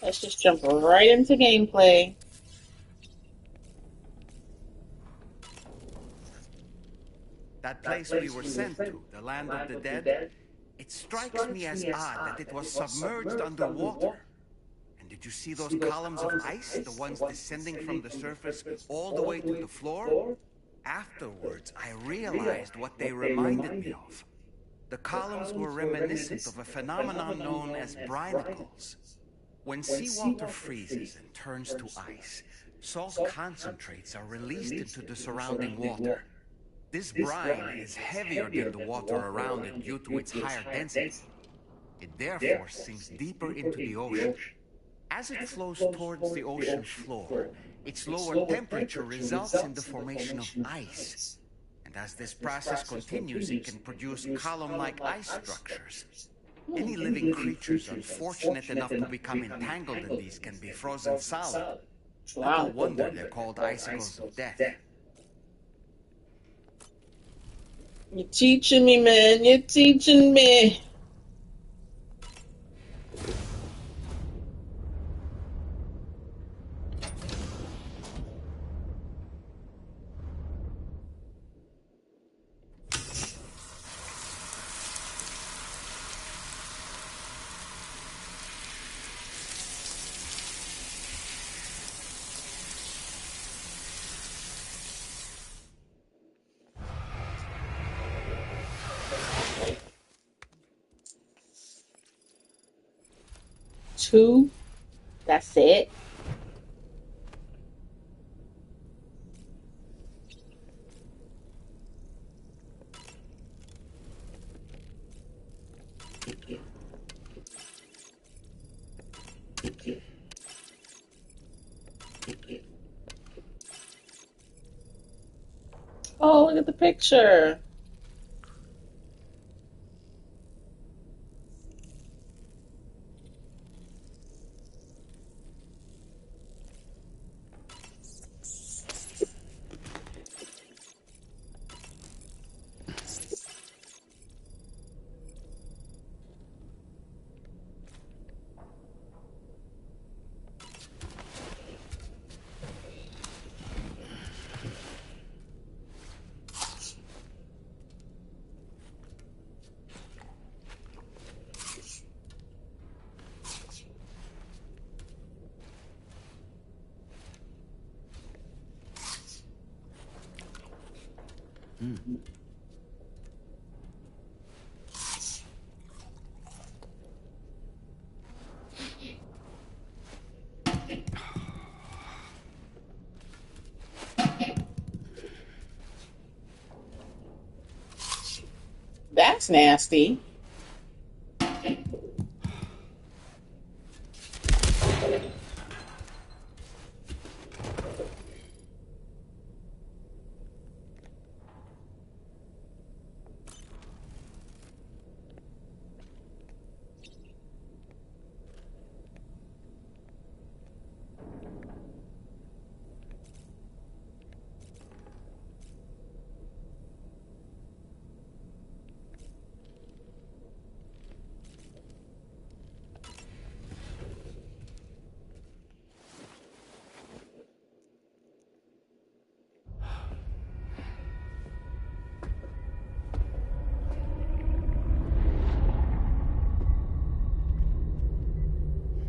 Let's just jump right into gameplay. That place we were sent to, the land of the dead, it strikes me as odd that it was submerged underwater. And did you see those columns of ice, the ones descending from the surface all the way to the floor? Afterwards, I realized what they reminded me of. The columns were reminiscent of a phenomenon known as brinicles. When seawater freezes and turns to ice, salt concentrates are released into the surrounding water. This brine is heavier than the water around it due to its higher density. It therefore sinks deeper into the ocean. As it flows towards the ocean floor, its lower temperature results in the formation of ice. And as this process continues, it can produce column-like ice structures. Any living creatures unfortunate enough to become entangled in these can be frozen solid. Little Wow. wonder they're called icicles of death. You're teaching me, man. You're teaching me. Two. That's it. Oh, look at the picture. That's nasty.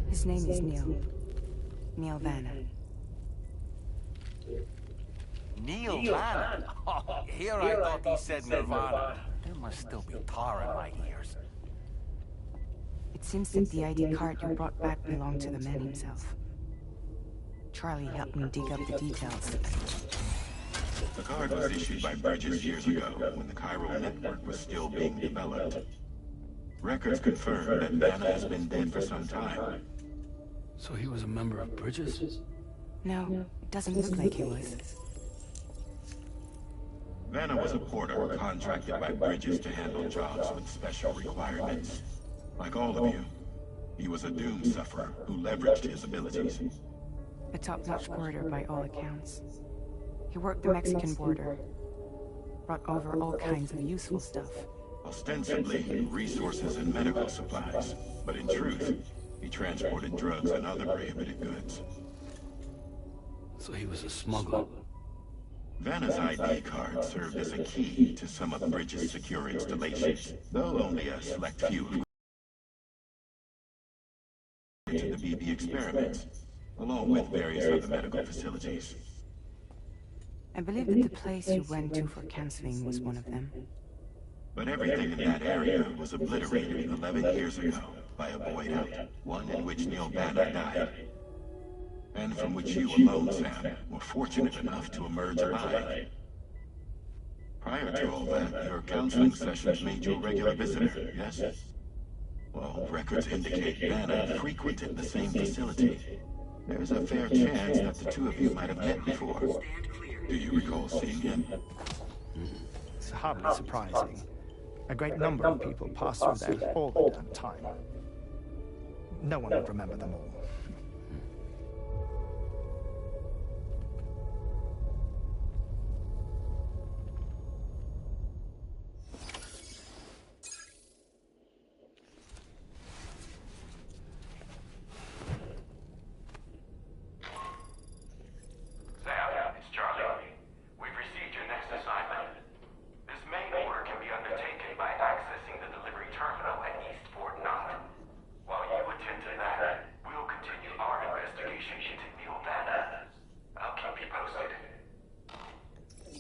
His name is Neil. Neil Vanna. Neil Vanna? Oh, here I thought he said Nirvana. There must still be tar in my ears. It seems that the ID card you brought back belonged to the man himself. Charlie helped me dig up the details. The card was issued by Bridges years ago, when the chiral network was still being developed. Records confirm that Vanna has been dead for some time. So he was a member of Bridges? No, it doesn't look like he was. Vanna was a porter contracted by Bridges to handle jobs with special requirements. Like all of you, he was a doom sufferer who leveraged his abilities. A top-notch porter by all accounts. He worked the Mexican border, brought over all kinds of useful stuff. Ostensibly, resources and medical supplies, but in truth, he transported drugs and other prohibited goods. So he was a smuggler. Vanna's ID card served as a key to some of Bridges' secure installations, though only a select few to the BB experiments, along with various other medical facilities. I believe that the place you went to for counseling was one of them. But everything in that area was obliterated 11 years ago by a void out, one in which Neil Vanna died. And from which you alone, Sam, were fortunate enough to emerge alive. Prior to all that, your counseling sessions made you a regular visitor, yes? Well, records indicate Vanna frequented the same facility. There's a fair chance that the two of you might have met before. Do you recall seeing him? It's hardly surprising. A great number of people pass through there all the damn time. No one would remember them all.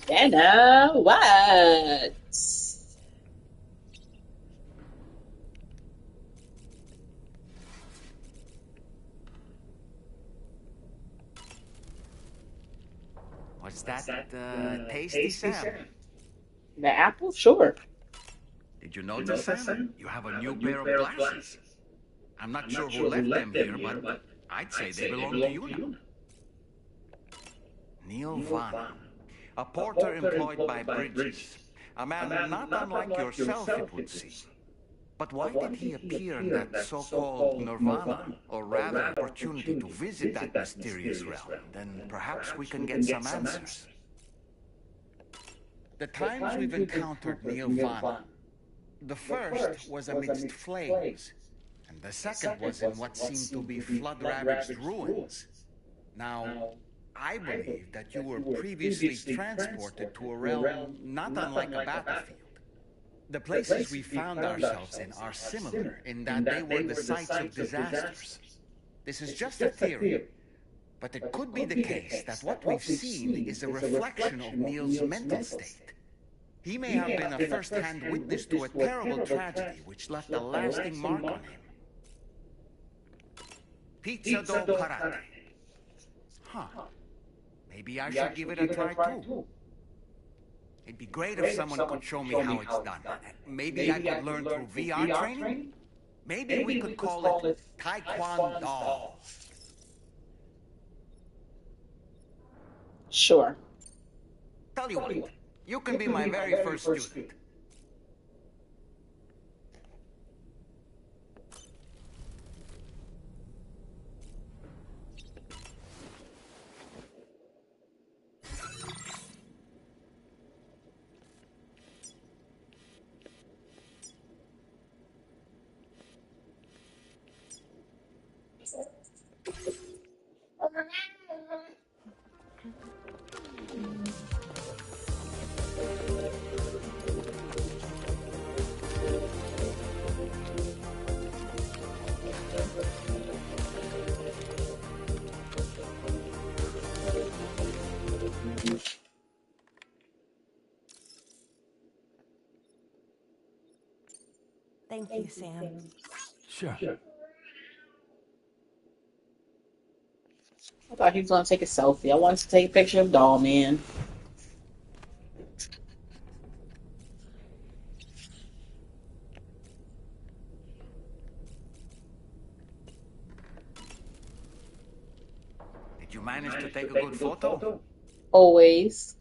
Anna, what? What's that, tasty, Sam? The apple? Sure. Did you notice, Sam? You have a new pair of glasses. I'm not sure who left them here, but I'd say they belong to you now. Neil Vanna, a porter employed by Bridges. A man not unlike yourself, it would seem. But why did he appear in that so-called nirvana, or rather opportunity to visit that mysterious realm? Then perhaps we can get some answers. The times we've encountered Neil Vanna, the first was amidst flames, and the second was in what seemed to be flood-ravaged ruins. Now, I believe that you were previously transported to a realm not unlike a battlefield. The places we found ourselves in are similar in that they were the sites of disasters. This is just a theory, but it could be the case that what we've seen is a reflection of Neil's mental state. He may have been a first-hand witness to a terrible tragedy which left a lasting mark on him. Pizza dough karate. Huh. Maybe I should give it a try too. It'd be great if someone could show me how it's done. Maybe I could learn through VR training? Maybe we could call it Taekwondo. Sure. Tell you what, you can be my very first student. Thank you, Sam. Sure. I thought he was going to take a selfie. I wanted to take a picture of Doll Man. Did you manage to take a good photo? Always.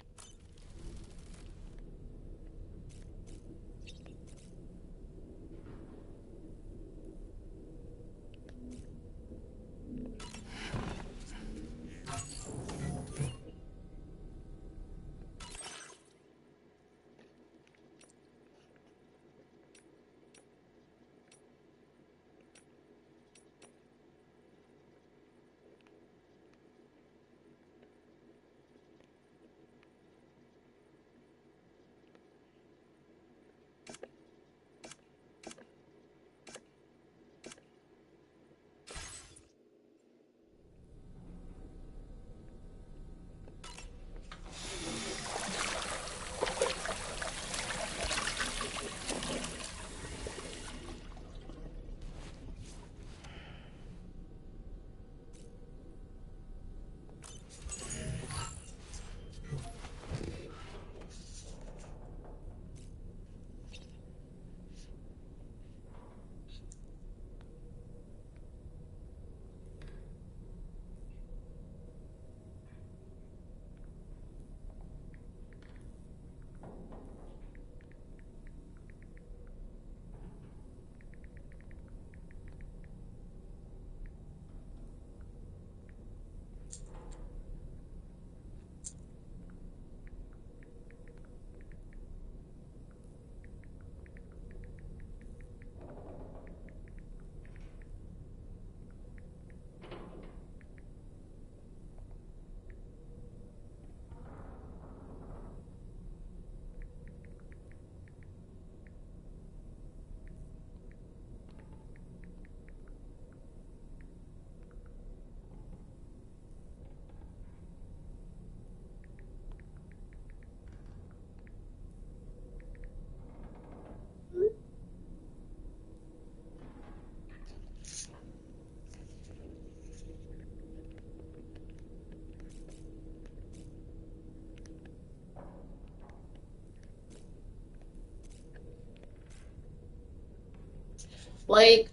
Like,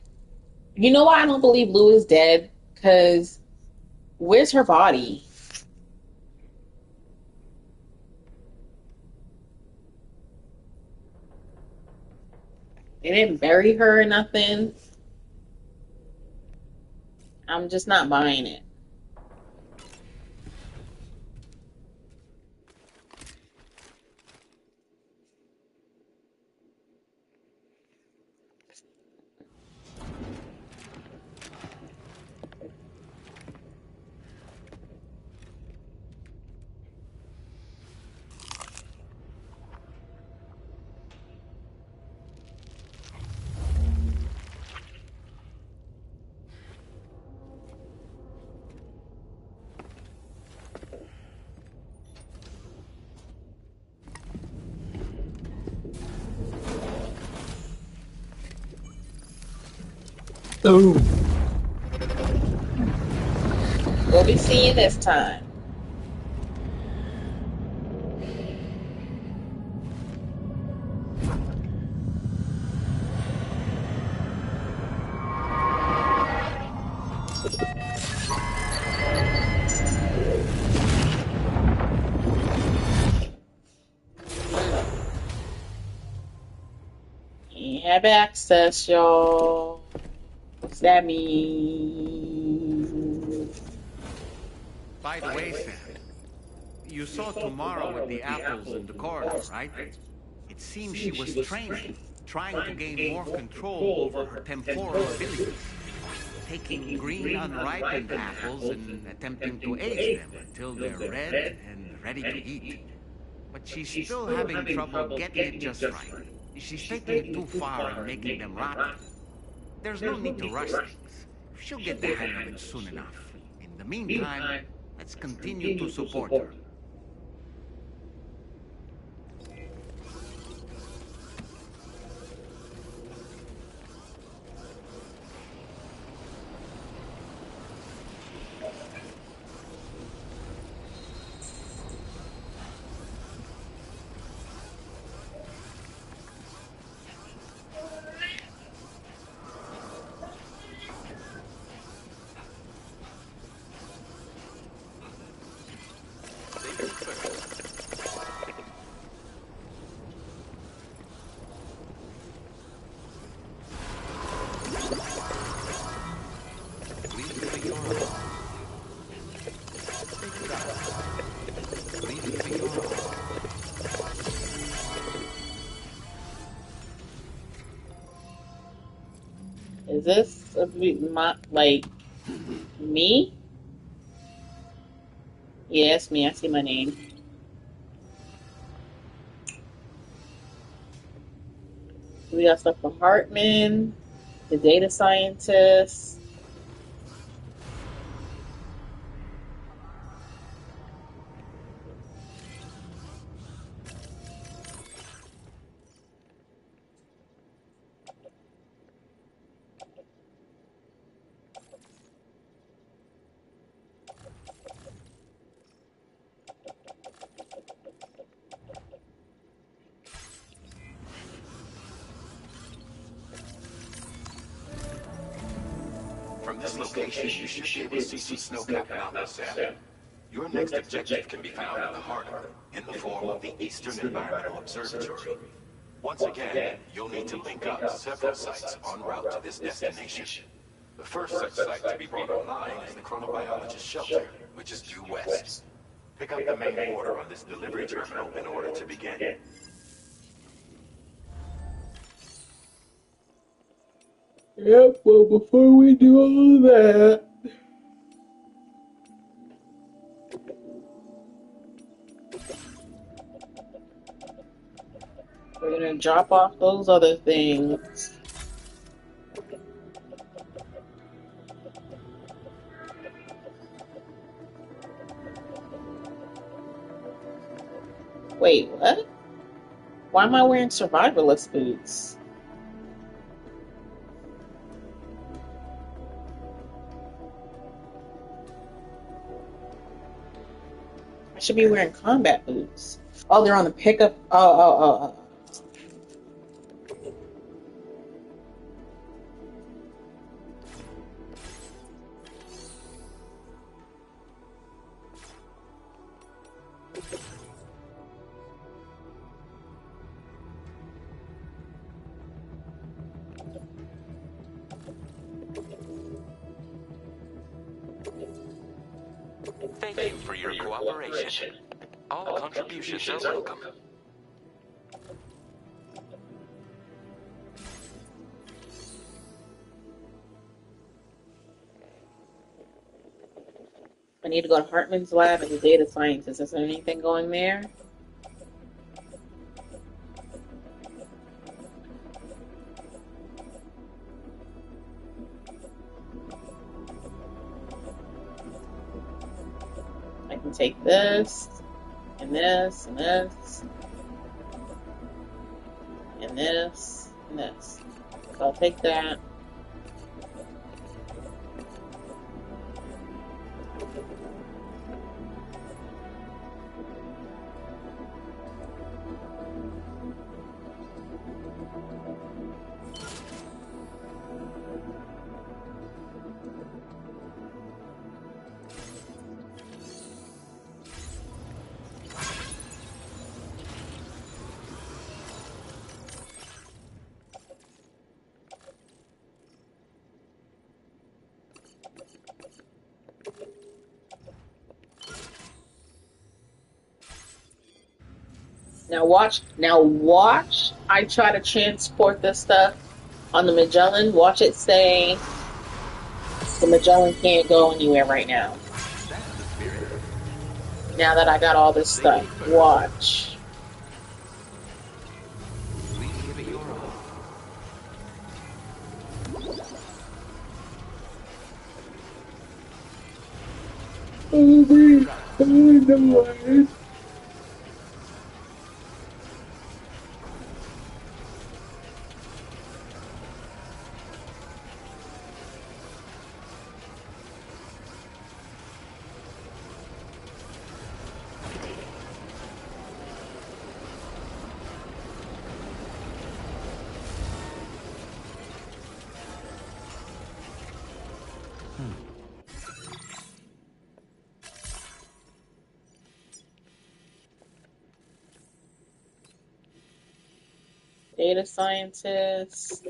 you know why I don't believe Lou is dead? Because where's her body? They didn't bury her or nothing. I'm just not buying it. Oh. We'll be seeing this time. You have access, y'all. What's that mean? By the way, Sam, you saw Tomorrow with the apples in the corridor, right? It seems she was training, trying to gain more control over her temporal abilities, taking green unripened apples and attempting to age them until they're red and ready to eat. But she's still having trouble getting it just right. She's taking it too far and making them rotten. There's no need to rush things. She'll get the hang of it soon enough. In the meantime, let's continue to support her. Is this like me? Yeah, it's me. I see my name. We got stuff for Hartman, the data scientist. From this location, you should be able to see some snow-capped mountains, Sam. Your next objective can be found in the heart of it, in the form of the Eastern Environmental Observatory. Once again, you'll need to link up several sites en route to this destination. The first such site to be brought online is the chronobiologist shelter, which is due west. Pick up the main order on this delivery terminal in order to begin. Yep, well, before we do all of that, we're gonna drop off those other things. Wait, what? Why am I wearing survivalist boots? I should be wearing combat boots. Oh, they're on the pickup. Oh. Thank you for your cooperation. All contributions are welcome. I need to go to Hartman's lab and the data scientist. Is there anything going there? I can take this, and this, and this, and this, and this. So I'll take that. Now watch. I try to transport this stuff on the Magellan. Watch it say the Magellan can't go anywhere right now. That's the spirit. Now that I got all this stuff. Watch. We give it your all. Data scientist.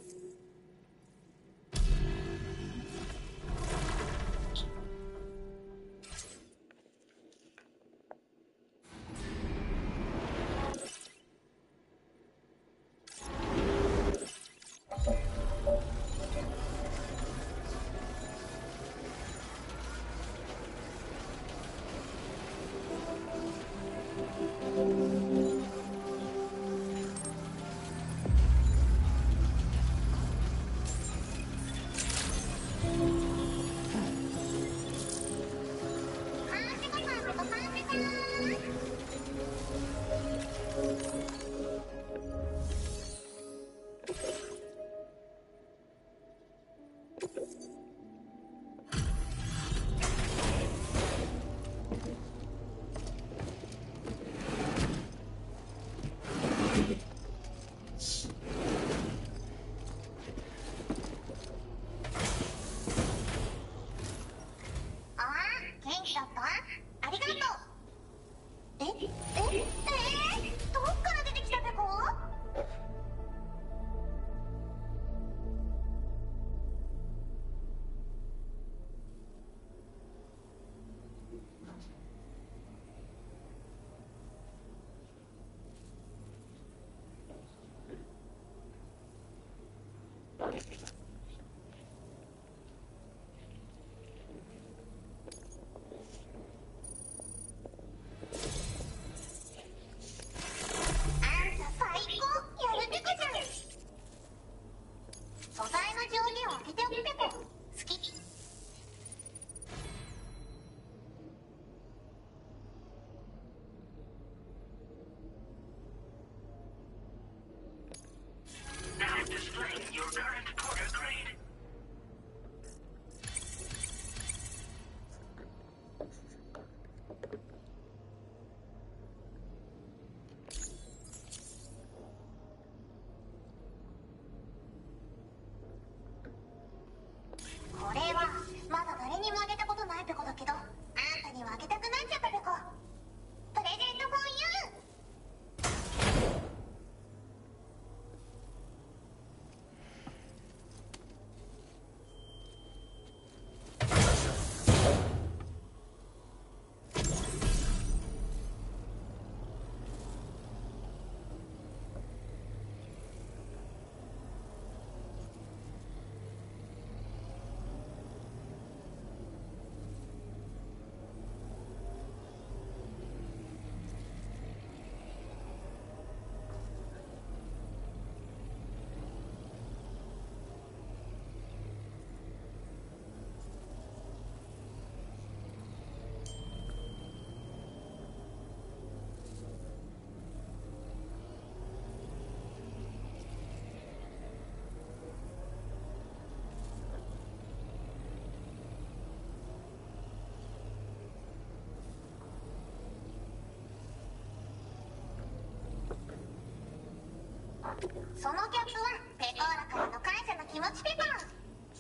そのギャップはペコーラからの感謝の気持ちペコ。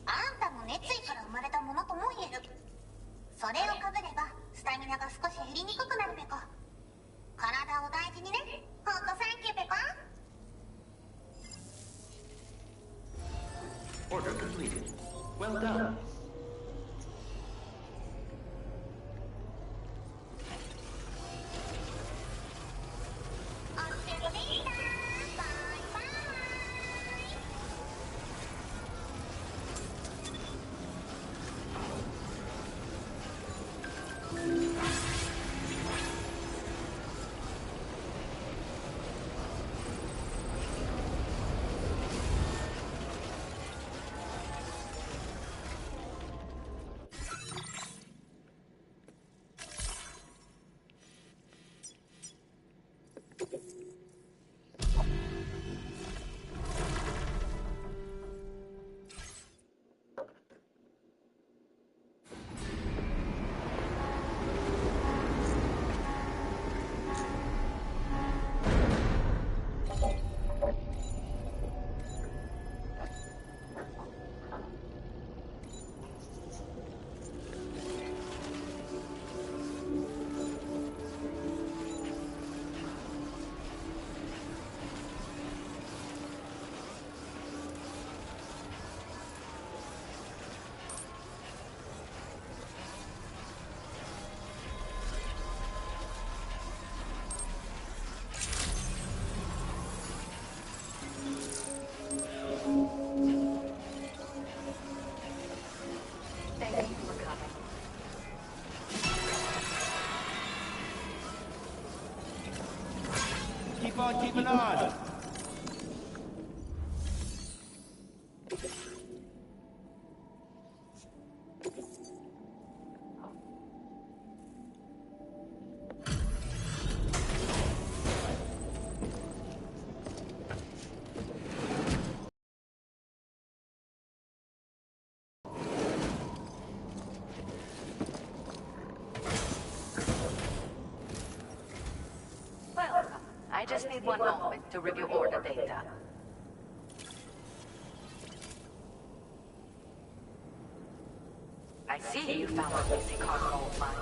あんたの熱意から生まれたものとも言える。それをかぶればスタミナが少し減りにくくなるペコ。体を大事にね。ほんとサンキューペコ。 Order completed. Well done. Keep on keeping on. Welcome. I just need one moment to review order data. I see you found a missing cargo of mine.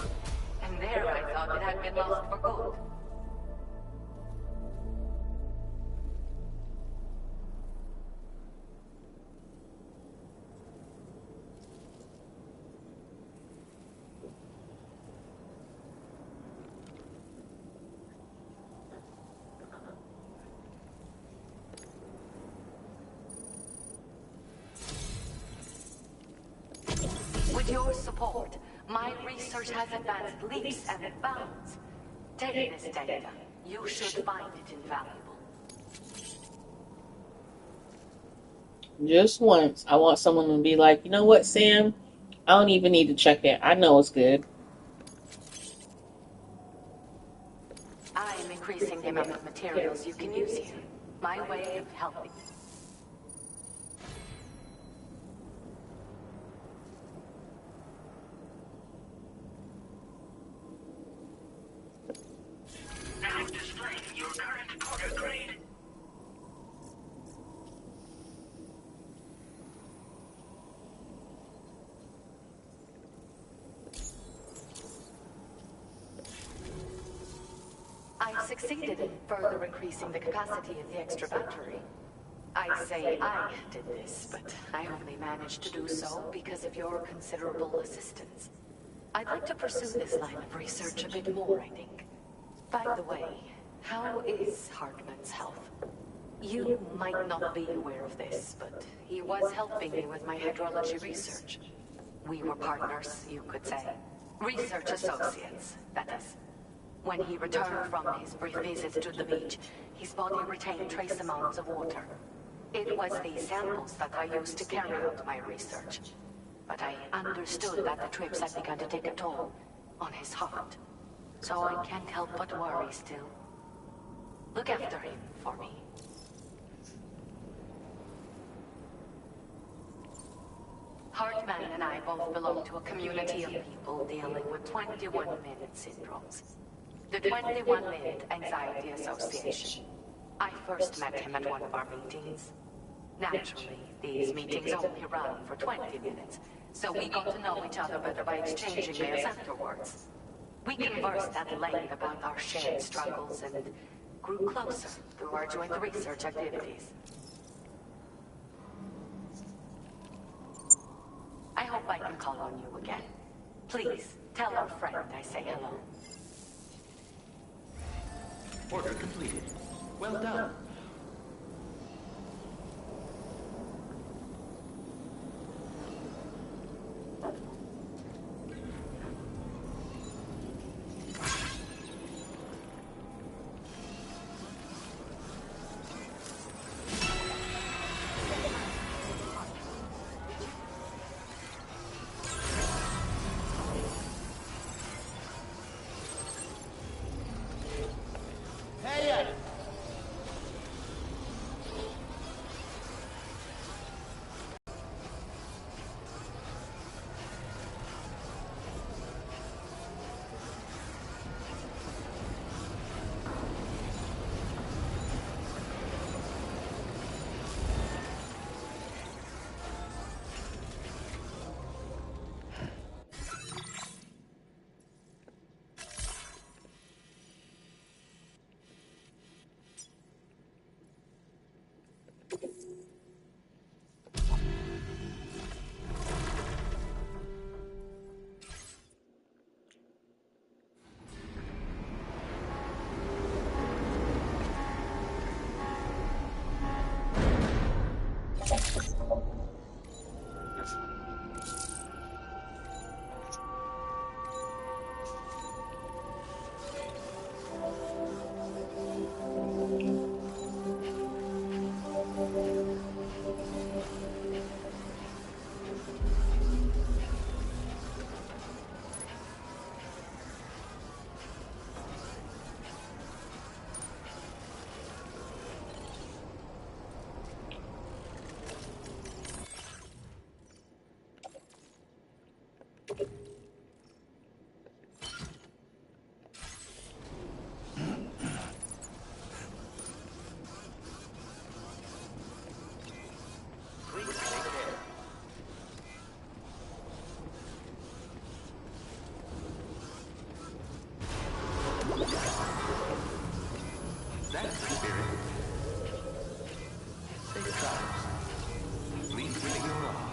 And there I thought it had been lost for good. With your support, my research has advanced leaps and bounds. Take this data. You should find it invaluable. Just once, I want someone to be like, you know what, Sam? I don't even need to check it. I know it's good. I am increasing the amount of materials you can use here. My way of helping. Now displaying your current order grade. I succeeded in further increasing the capacity of the extra battery. I say I did this, but I only managed to do so because of your considerable assistance. I'd like to pursue this line of research a bit more, I think. By the way, how is Hartman's health? You might not be aware of this, but he was helping me with my hydrology research. We were partners, you could say. Research associates, that is. When he returned from his brief visit to the beach, his body retained trace amounts of water. It was these samples that I used to carry out my research. But I understood that the trips had begun to take a toll on his heart. So I can't help but worry still. Look after him for me. Hartman and I both belong to a community of people dealing with 21-minute syndromes. The 21-Minute Anxiety Association. I first met him at one of our meetings. Naturally, these meetings only run for 20 minutes, so we got to know each other better by exchanging mails afterwards. We conversed at length about our shared struggles and grew closer through our joint research activities. I hope I can call on you again. Please, tell our friend I say hello. Order completed. Well done. That's the spirit. Safe travels. Please make your off.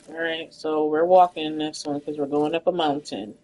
All right, so we're walking this one because we're going up a mountain.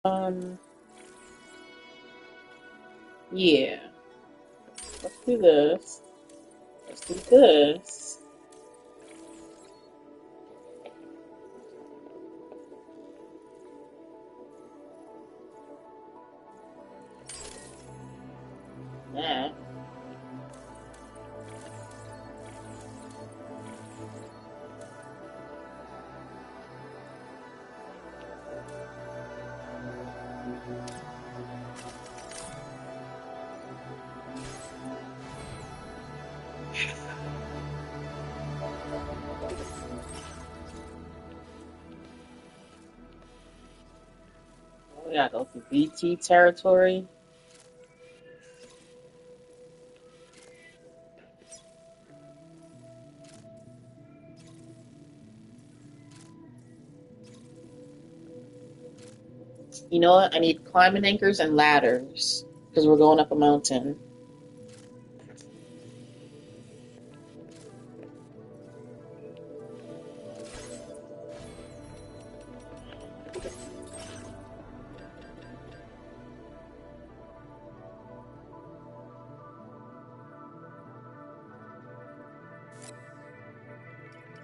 Yeah. Let's do this. Let's do this. Nah. We gotta go through BT territory. You know what? I need climbing anchors and ladders because we're going up a mountain.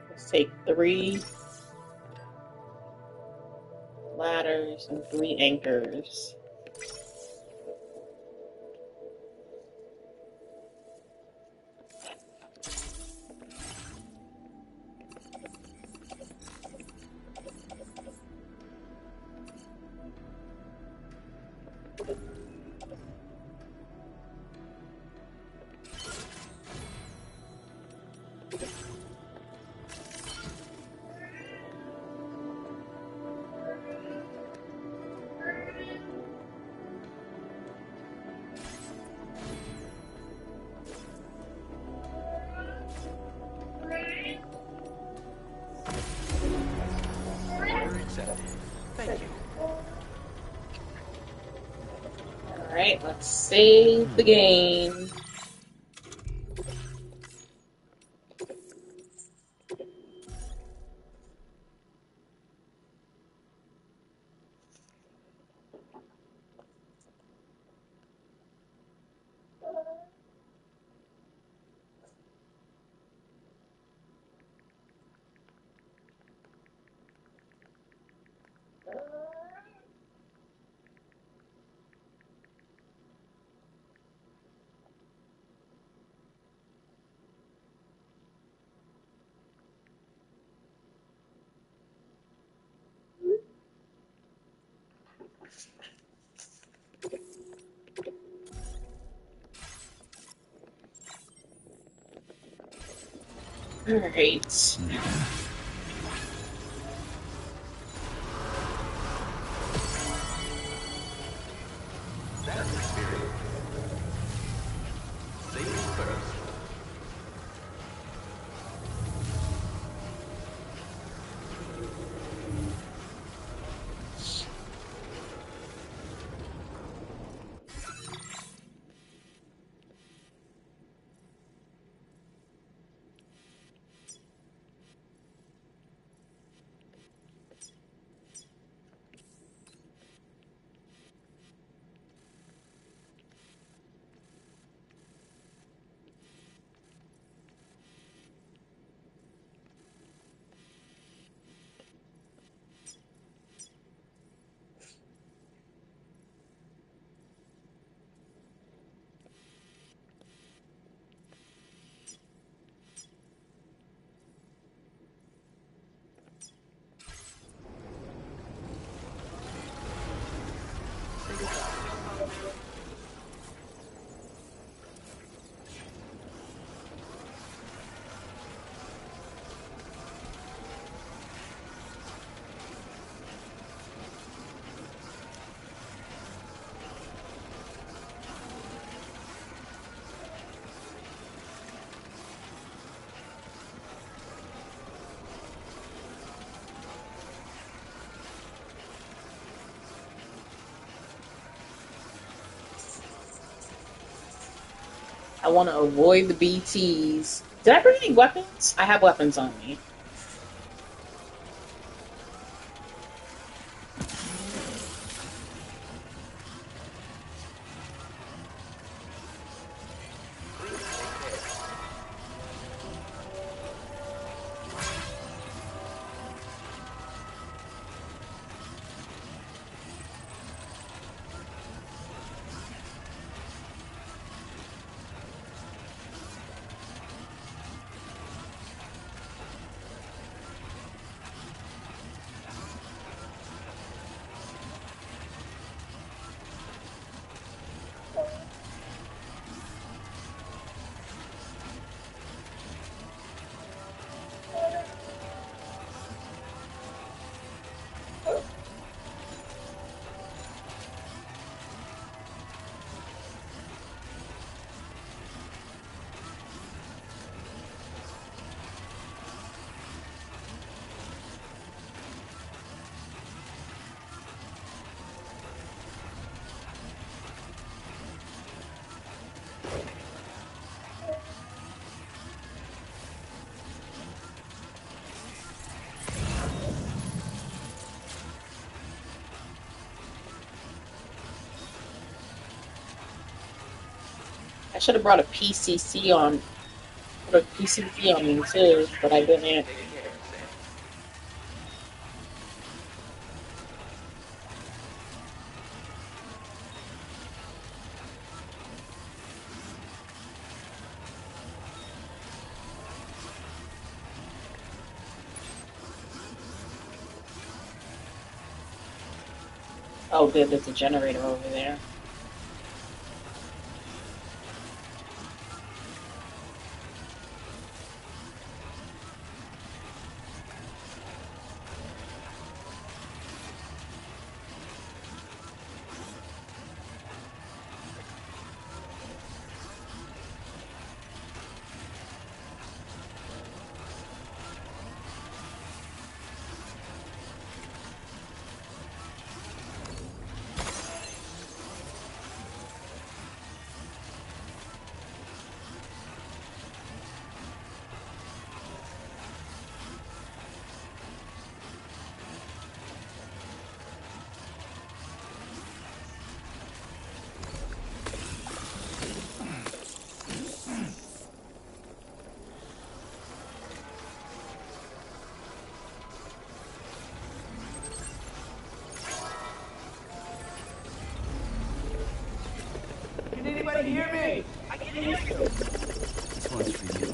Let's take 3 ladders and 3 anchors. Order accepted. Thank you. Alright, let's save the game. Alright. That's the spirit. Safety first. I want to avoid the BTs. Did I bring any weapons? I have weapons on me. I should have brought a PCC on, put a PCC on me too, but I didn't. Take care, Sam. Oh, good, there's a generator over there. Can anybody hear me? I can hear you. This one's for you.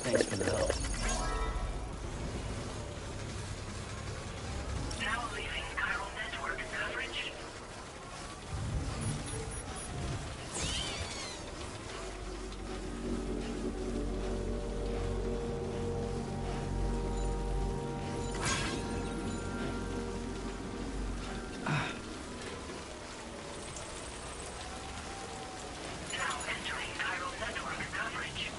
Thanks for the help. Now leaving chiral network coverage. Now entering chiral network coverage.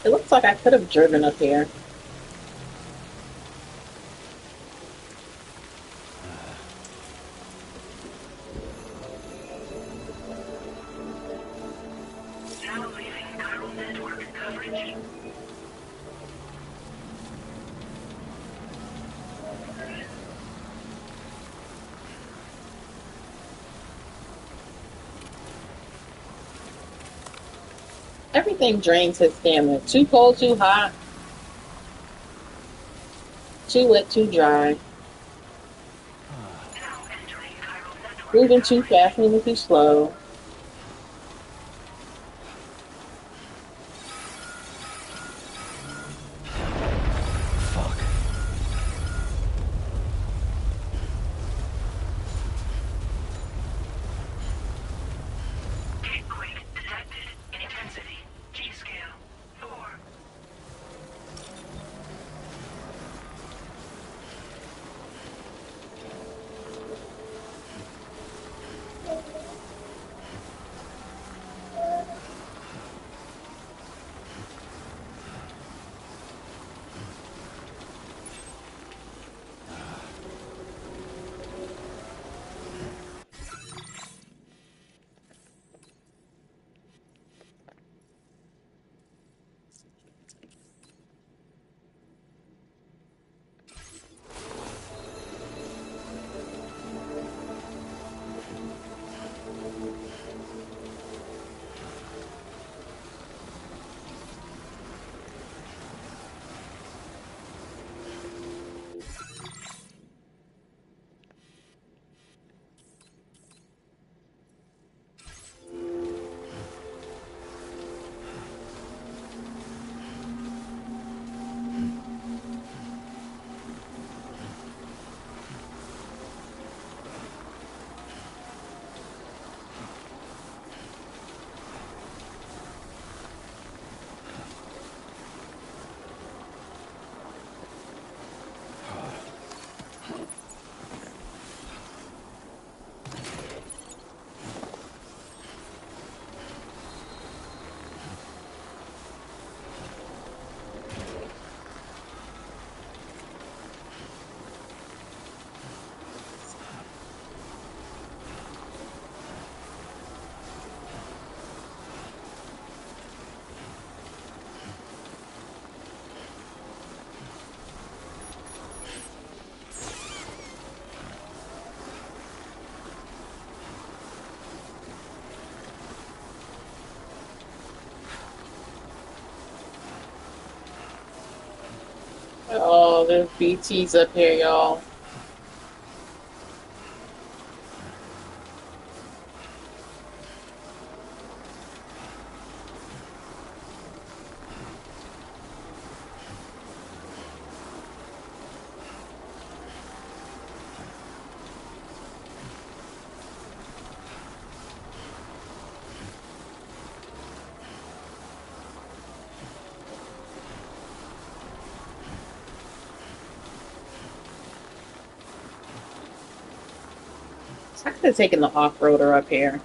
It looks like I could have driven up here. Now leaving chiral network coverage. Everything drains his stamina. Too cold, too hot. Too wet, too dry. Now entering chiral network. Moving too fast, moving too slow. Fuck. Earthquake detected. Intensity. G-scale. 4. There's BT's up here, y'all. I could have taken the off-roader up here.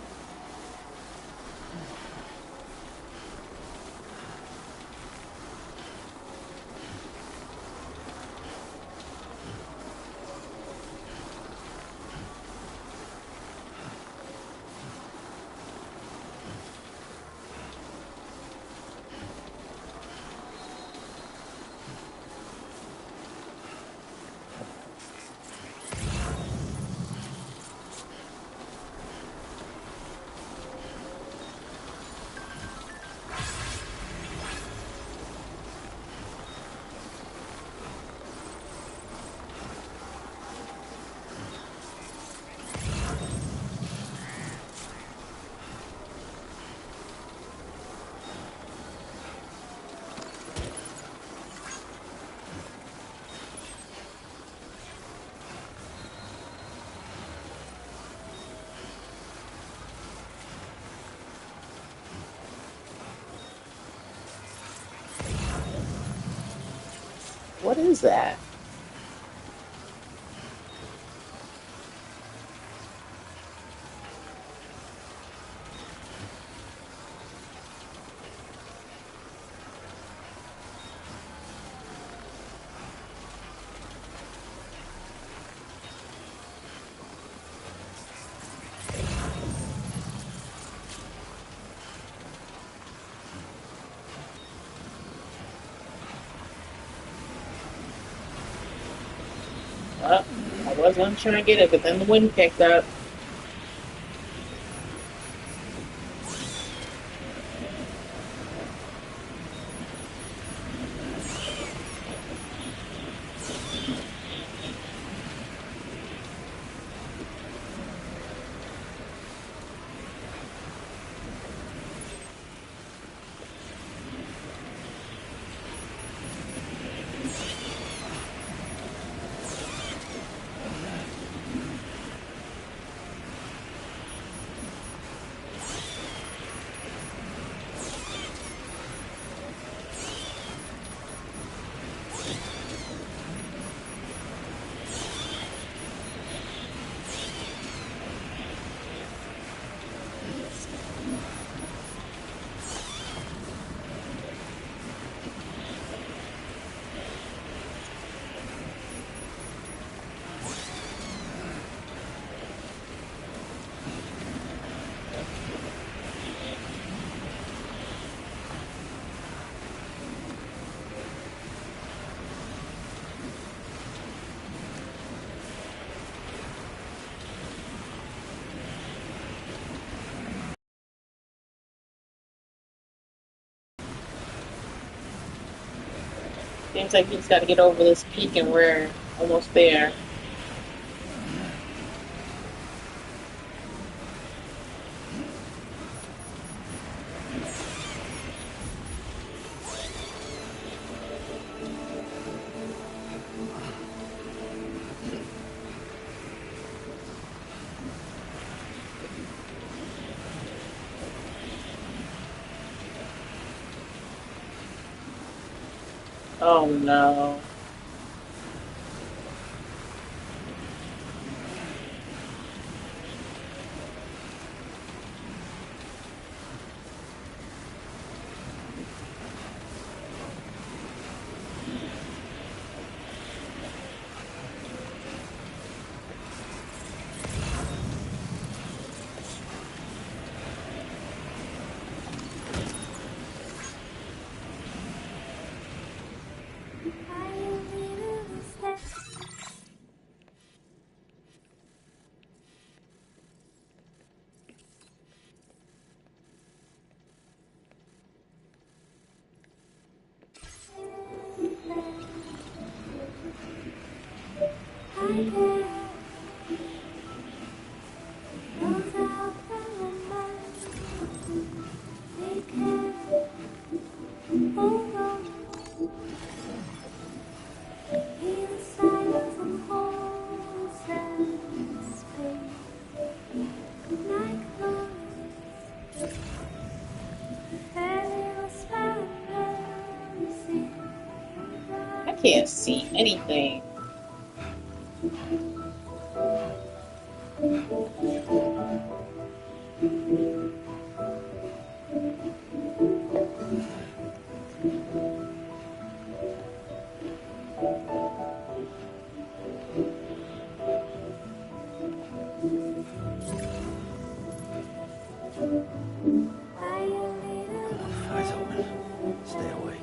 What is that? I was gonna try to get it, but then the wind picked up. Seems like he's got to get over this peak, and we're almost there. Oh no. I can't see anything. Eyes open. Stay awake.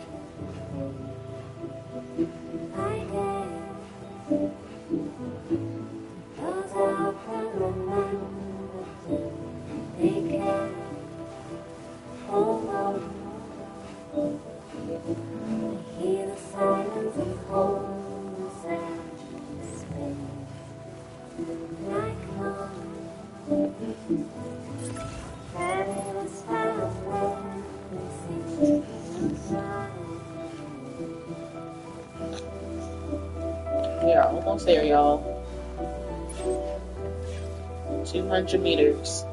We are almost there, y'all. 200 meters.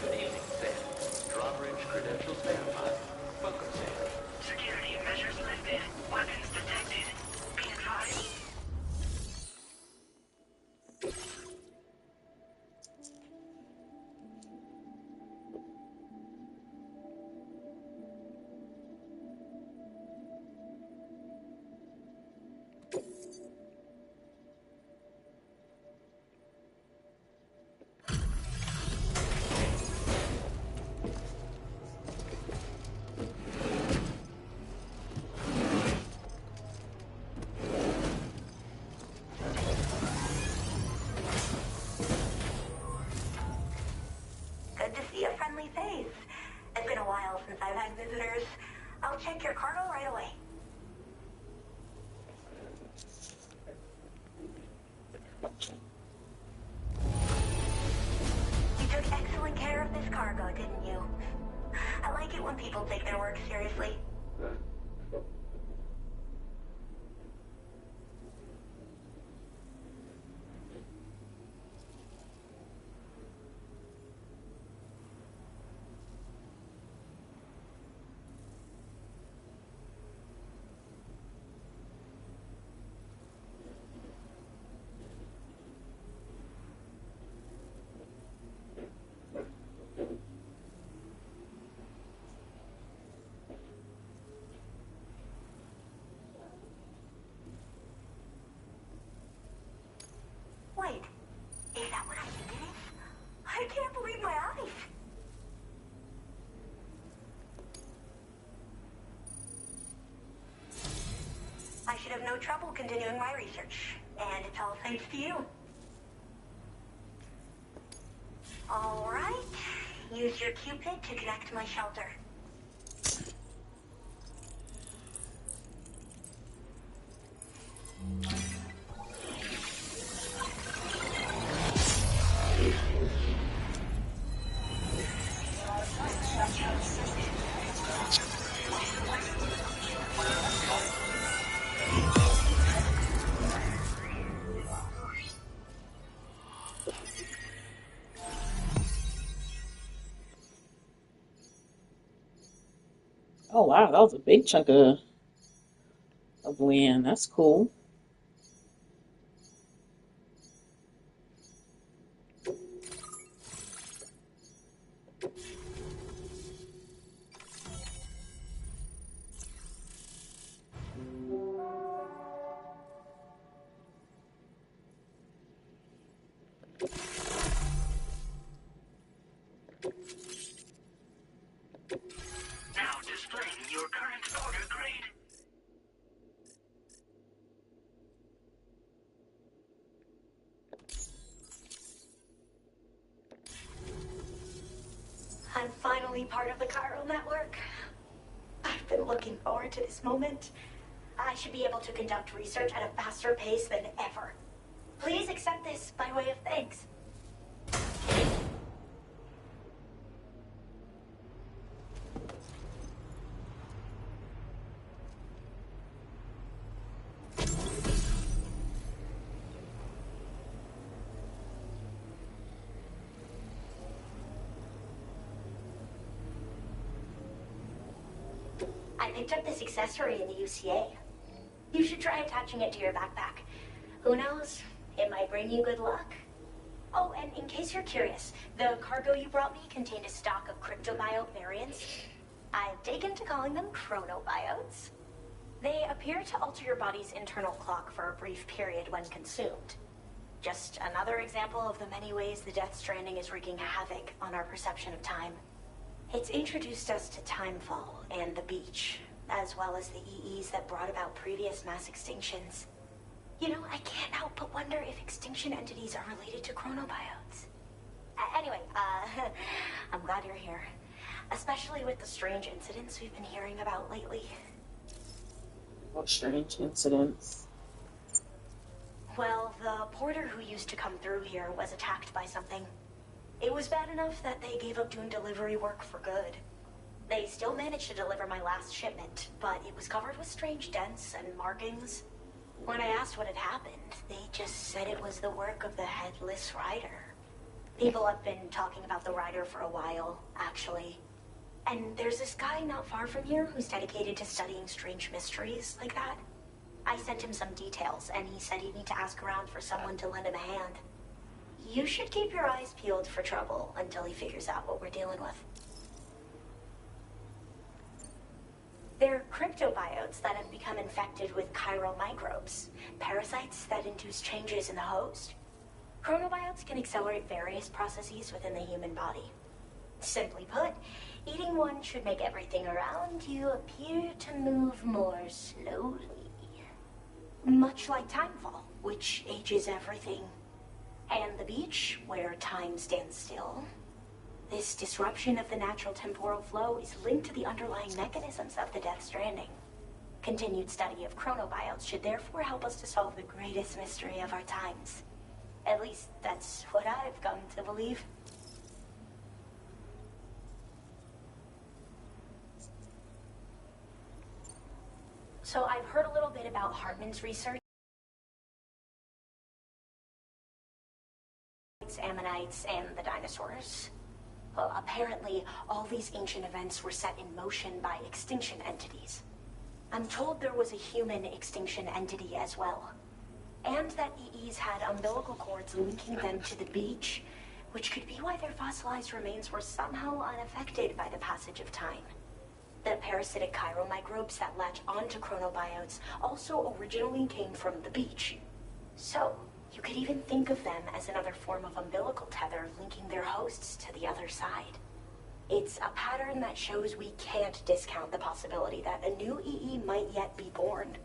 Good evening, Sam. Drawbridge credentials verified. Welcome, Sam. Security measures lifted. Weapons detected. Be advised. Good to see a friendly face. It's been a while since I've had visitors. I'll check your cargo right away. You took excellent care of this cargo, didn't you? I like it when people take their work seriously. Wait, is that what I think it is? I can't believe my eyes. I should have no trouble continuing my research, and it's all thanks to you. All right, use your Cupid to connect to my shelter. Oh wow, that was a big chunk of land. That's cool. Now displaying your current order grade. I'm finally part of the chiral network. I've been looking forward to this moment. I should be able to conduct research at a faster pace than ever. Please accept this by way of thanks. I picked up this accessory in the UCA. You should try attaching it to your backpack. Who knows? It might bring you good luck. Oh, and in case you're curious, the cargo you brought me contained a stock of cryptobiote variants. I've taken to calling them chronobiotes. They appear to alter your body's internal clock for a brief period when consumed. Just another example of the many ways the Death Stranding is wreaking havoc on our perception of time. It's introduced us to Timefall and the beach, as well as the EEs that brought about previous mass extinctions. You know, I can't help but wonder if extinction entities are related to chronobiotes. Anyway, I'm glad you're here. Especially with the strange incidents we've been hearing about lately. What strange incidents? Well, the porter who used to come through here was attacked by something. It was bad enough that they gave up doing delivery work for good. They still managed to deliver my last shipment, but it was covered with strange dents and markings. When I asked what had happened, they just said it was the work of the Headless Rider. People have been talking about the Rider for a while, actually. And there's this guy not far from here who's dedicated to studying strange mysteries like that. I sent him some details, and he said he'd need to ask around for someone to lend him a hand. You should keep your eyes peeled for trouble until he figures out what we're dealing with. They're cryptobiotes that have become infected with chiral microbes, parasites that induce changes in the host. Chronobiotes can accelerate various processes within the human body. Simply put, eating one should make everything around you appear to move more slowly. Much like Timefall, which ages everything. And the beach, where time stands still. This disruption of the natural temporal flow is linked to the underlying mechanisms of the Death Stranding. Continued study of chronobiotes should therefore help us to solve the greatest mystery of our times. At least, that's what I've come to believe. So I've heard a little bit about Hartman's research. Ammonites and the dinosaurs. Well, apparently, all these ancient events were set in motion by extinction entities. I'm told there was a human extinction entity as well. And that EEs had umbilical cords linking them to the beach, which could be why their fossilized remains were somehow unaffected by the passage of time. The parasitic chiral microbes that latch onto chronobiotes also originally came from the beach. So, you could even think of them as another form of umbilical tether linking their hosts to the other side. It's a pattern that shows we can't discount the possibility that a new EE might yet be born.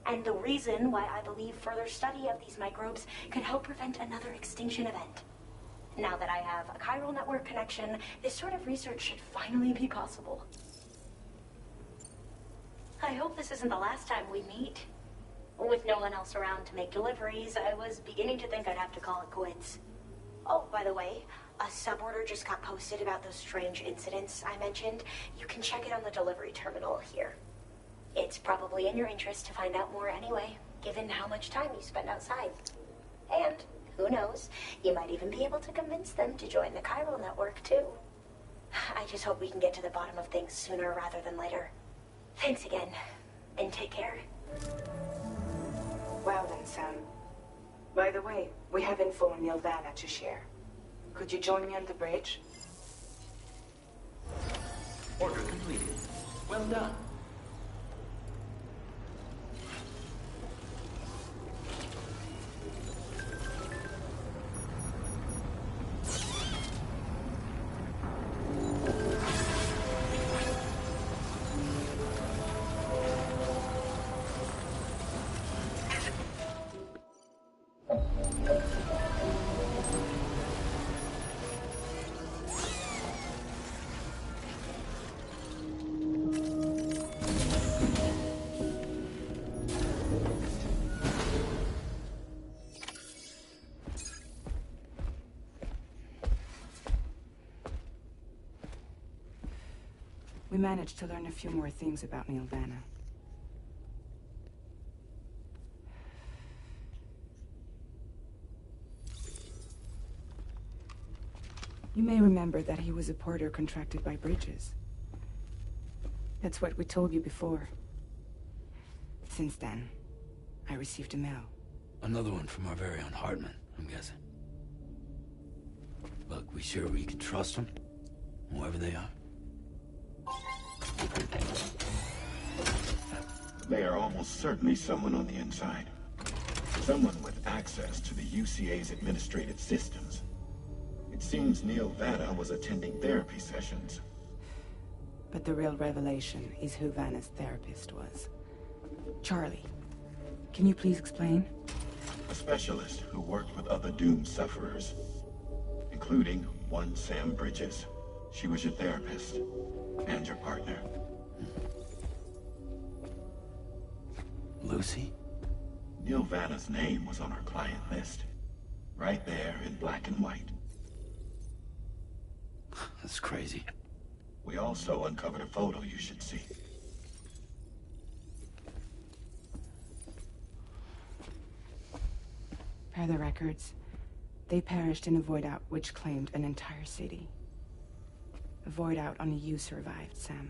And the reason why I believe further study of these microbes could help prevent another extinction event. Now that I have a chiral network connection, this sort of research should finally be possible. I hope this isn't the last time we meet. With no one else around to make deliveries, I was beginning to think I'd have to call it quits. Oh, by the way, a suborder just got posted about those strange incidents I mentioned. You can check it on the delivery terminal here. It's probably in your interest to find out more anyway, given how much time you spend outside. And, who knows, you might even be able to convince them to join the chiral network too. I just hope we can get to the bottom of things sooner rather than later. Thanks again, and take care. Well then, Sam. By the way, we have info on Nilvana to share. Could you join me on the bridge? Order completed. Well done. We managed to learn a few more things about Nilvana. You may remember that he was a porter contracted by Bridges. That's what we told you before. Since then, I received a mail. Another one from our very own Hartman, I'm guessing. Look, we sure we can trust them? Whoever they are? They are almost certainly someone on the inside. Someone with access to the UCA's administrative systems. It seems Neil Vanna was attending therapy sessions. But the real revelation is who Vanna's therapist was. Charlie, can you please explain? A specialist who worked with other doomed sufferers, including one Sam Bridges. She was your therapist and your partner. Lucy? Neil Vanna's name was on our client list. Right there in black and white. That's crazy. We also uncovered a photo you should see. Per the records, they perished in a void out which claimed an entire city. A void out only you survived, Sam.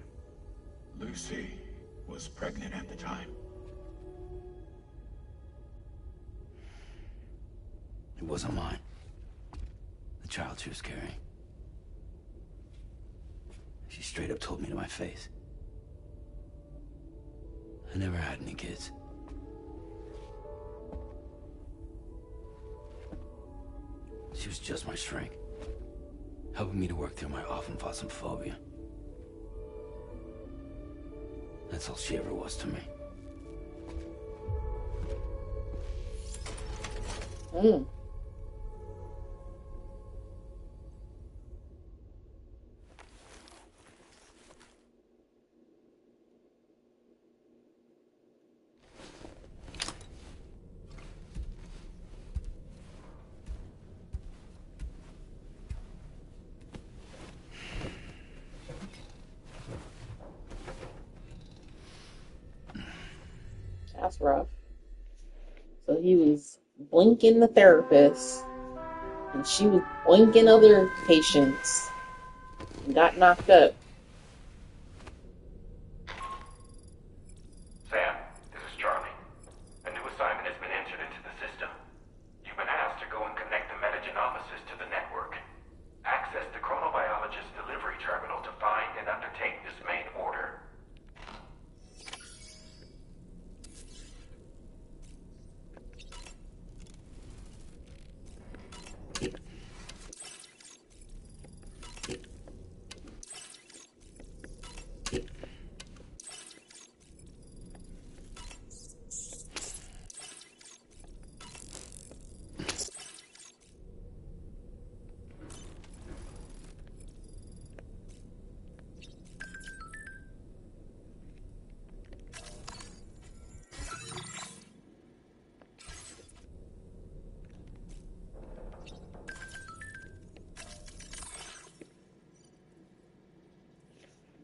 Lucy was pregnant at the time. It wasn't mine. The child she was carrying. She straight up told me to my face. I never had any kids. She was just my shrink, helping me to work through my phobia. That's all she ever was to me. Mm. That's rough. So he was blinking the therapist, and she was blinking other patients, and got knocked up. Sam, this is Charlie. A new assignment has been entered into the system. You've been asked to go and connect the metagenomesis to the network. Access the chronobiologist delivery terminal to find and undertake this main order.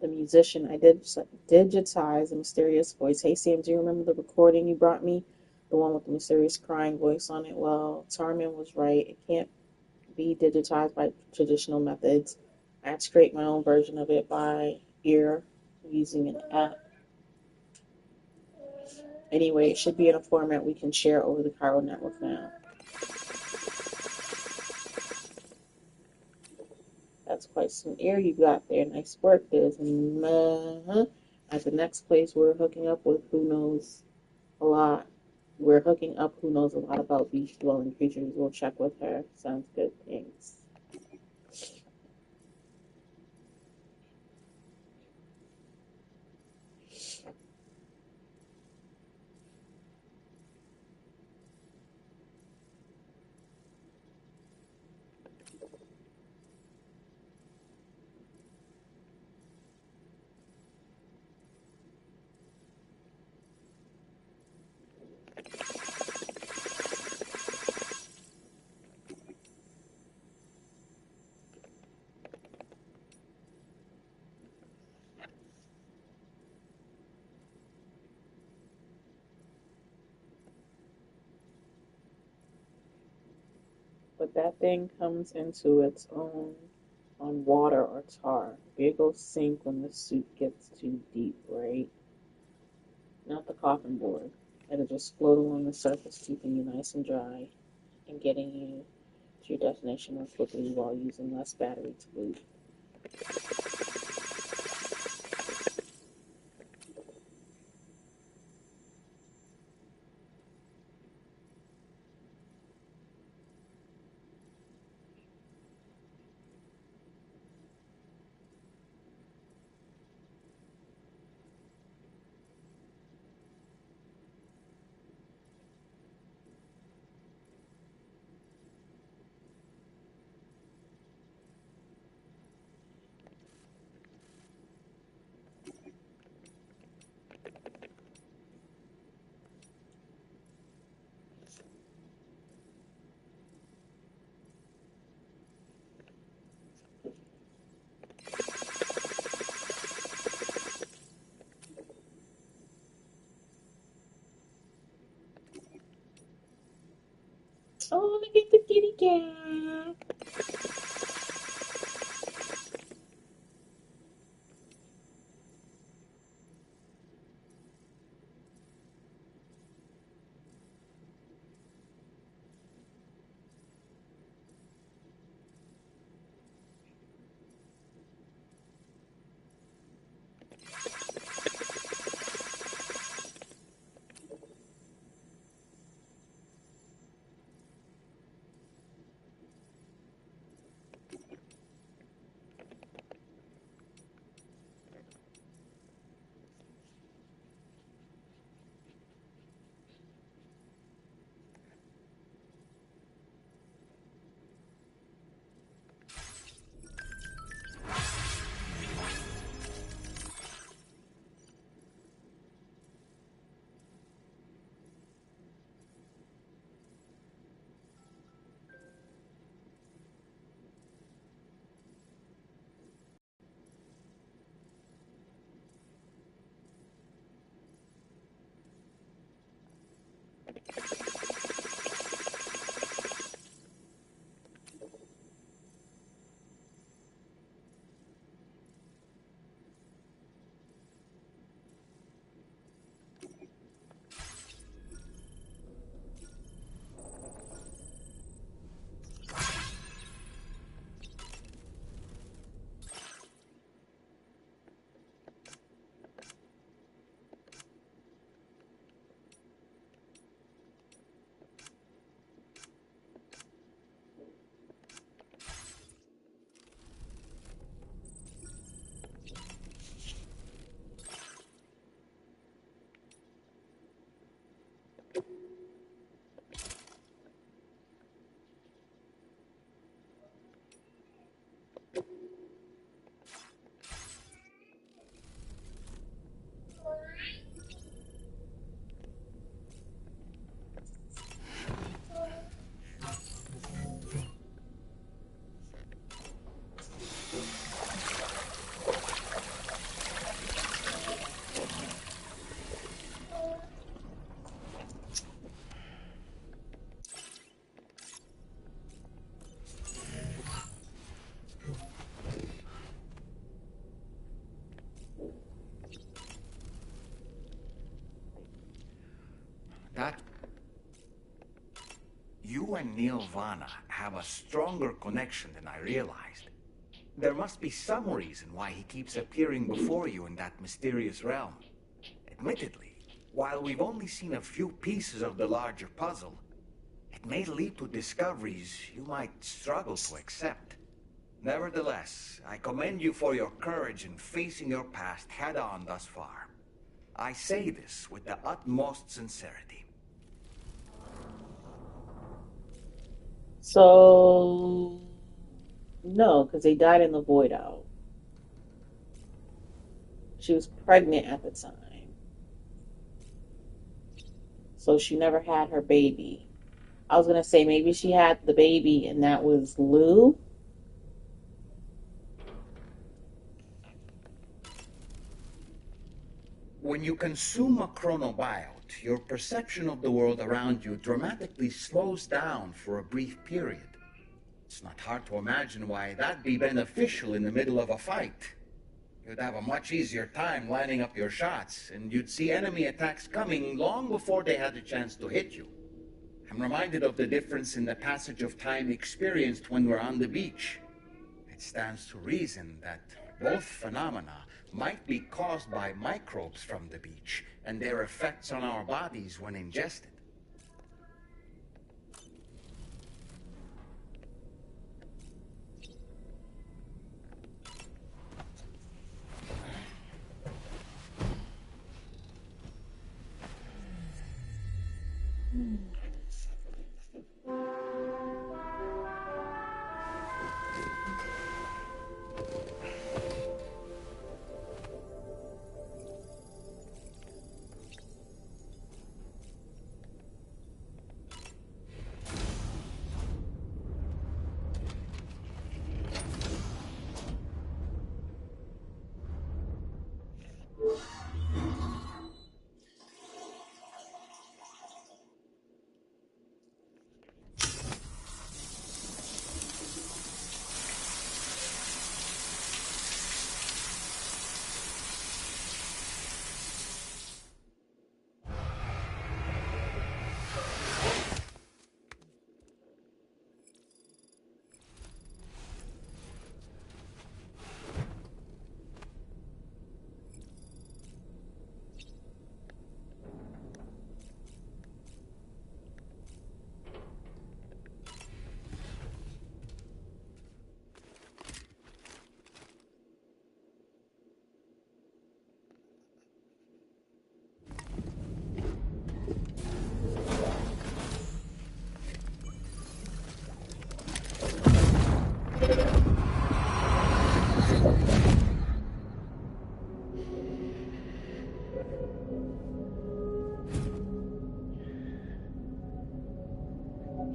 The musician, I did digitize a mysterious voice. Hey Sam, do you remember the recording you brought me? The one with the mysterious crying voice on it? Well, Tarman was right. It can't be digitized by traditional methods. I had to create my own version of it by ear using an app. Anyway, it should be in a format we can share over the Chiral network now. That's quite some air you got there. Nice work. There's at the next place we're hooking up with who knows a lot. We're hooking up who knows a lot about beach-dwelling creatures. We'll check with her. Sounds good. Thanks. But that thing comes into its own on water or tar. It'll sink when the soup gets too deep, right? Not the coffin board. It'll just float along the surface, keeping you nice and dry and getting you to your destination more quickly while using less battery to boot. Oh, look at the kitty cat. Neil Vana have a stronger connection than I realized. There must be some reason why he keeps appearing before you in that mysterious realm. Admittedly, while we've only seen a few pieces of the larger puzzle, it may lead to discoveries you might struggle to accept. Nevertheless, I commend you for your courage in facing your past head-on thus far. I say this with the utmost sincerity. So, no, because they died in the void out. She was pregnant at the time. So she never had her baby. I was going to say maybe she had the baby and that was Lou. When you consume a chronobiote, your perception of the world around you dramatically slows down for a brief period. It's not hard to imagine why that'd be beneficial in the middle of a fight. You'd have a much easier time lining up your shots, and you'd see enemy attacks coming long before they had a chance to hit you. I'm reminded of the difference in the passage of time experienced when we're on the beach. It stands to reason that both phenomena might be caused by microbes from the beach and their effects on our bodies when ingested.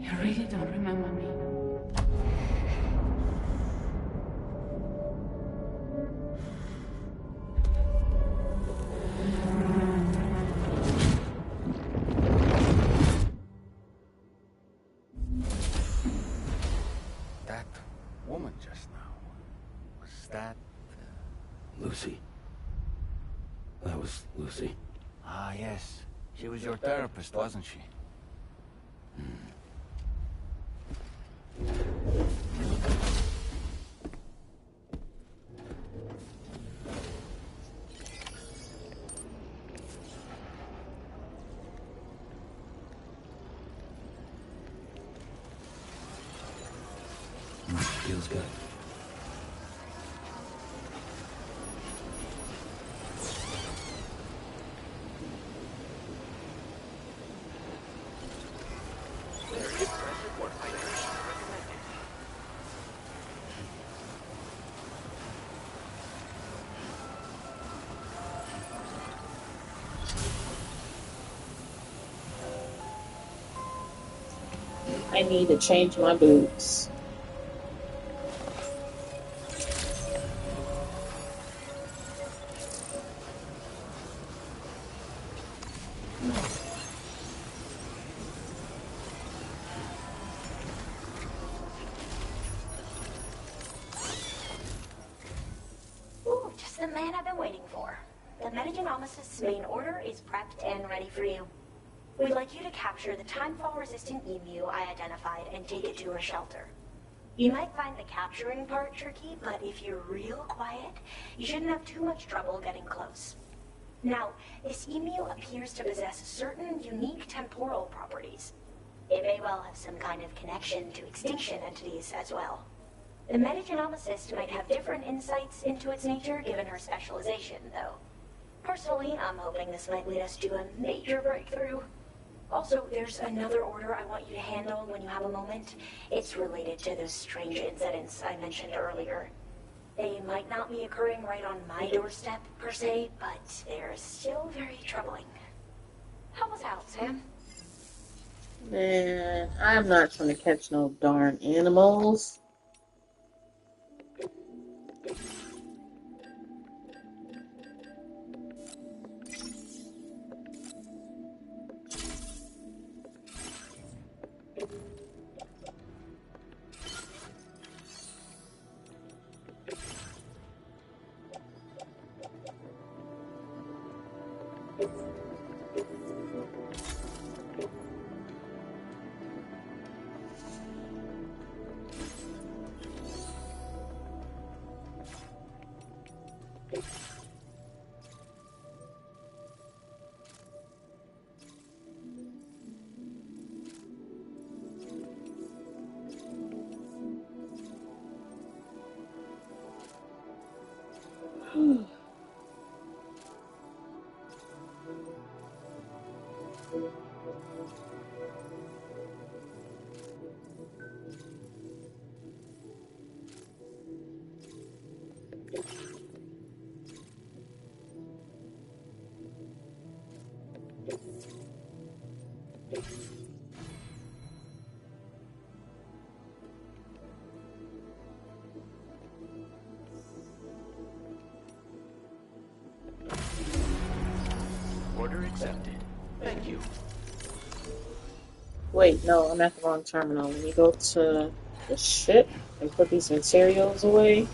You really don't remember me. That woman just now, was that... Lucy. That was Lucy. Ah, yes. She was your therapist, wasn't she? Feels good. I need to change my boots. Ooh, just the man I've been waiting for. The Metagenomicist's main order is prepped and ready for you. We'd like you to capture the timefall-resistant emu I identified and take it to her shelter. You might find the capturing part tricky, but if you're real quiet, you shouldn't have too much trouble getting close. Now, this emu appears to possess certain unique temporal properties. It may well have some kind of connection to extinction entities as well. The metagenomicist might have different insights into its nature given her specialization, though. Personally, I'm hoping this might lead us to a major breakthrough. Also, there's another order I want you to handle when you have a moment. It's related to those strange incidents I mentioned earlier. They might not be occurring right on my doorstep, per se, but they're still very troubling. Help us out, Sam. Man, I'm not trying to catch no darn animals. Order accepted. Thank you. Wait, no, I'm at the wrong terminal. Let me go to the ship and put these materials away.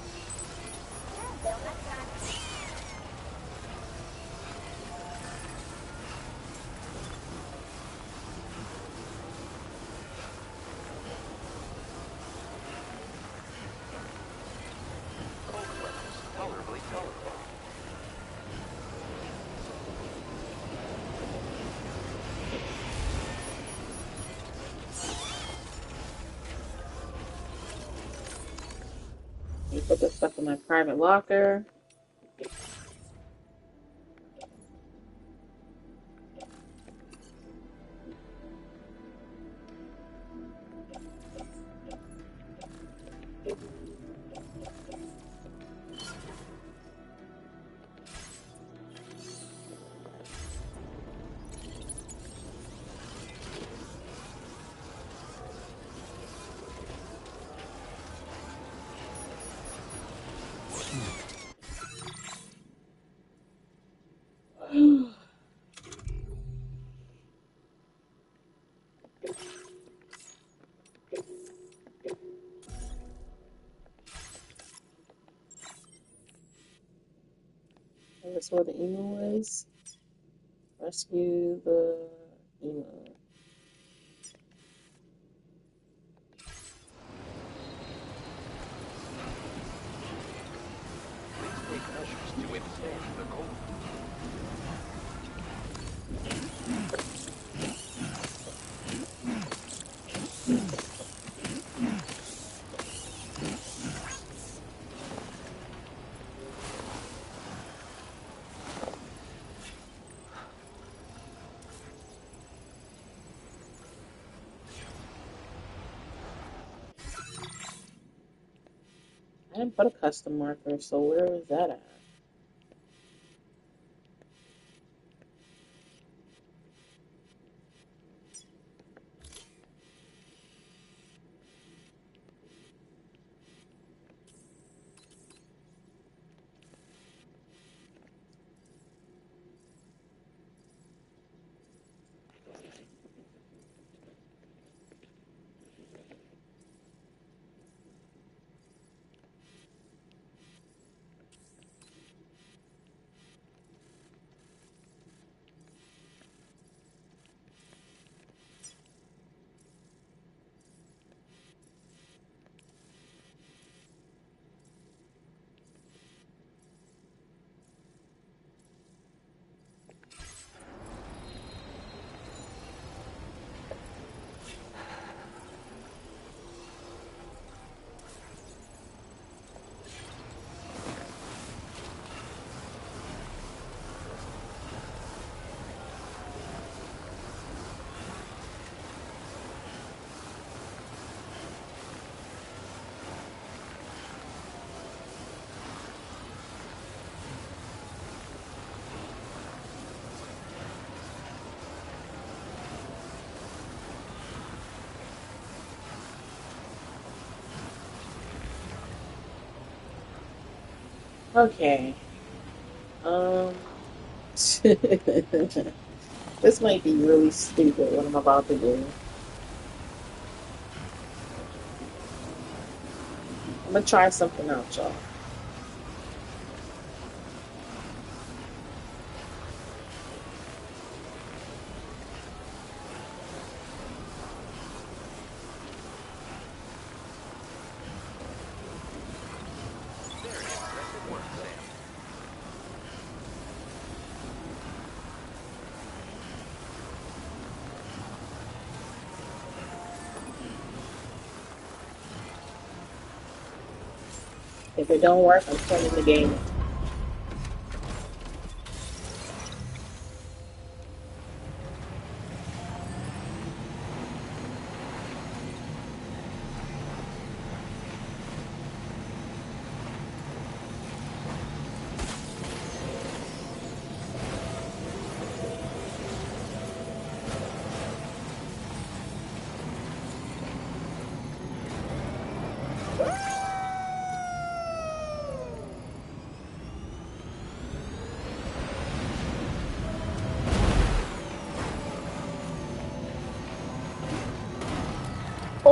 Tolerably tolerable. Let me put this stuff in my private locker. That's where the emu is. Rescue the emu. Please take measures to withstand the cold. I didn't put a custom marker, so where is that at? Okay. Um. This might be really stupid what I'm about to do. I'm gonna try something out, y'all. Very impressive work, Sam. If it don't work, I'm turning the game off.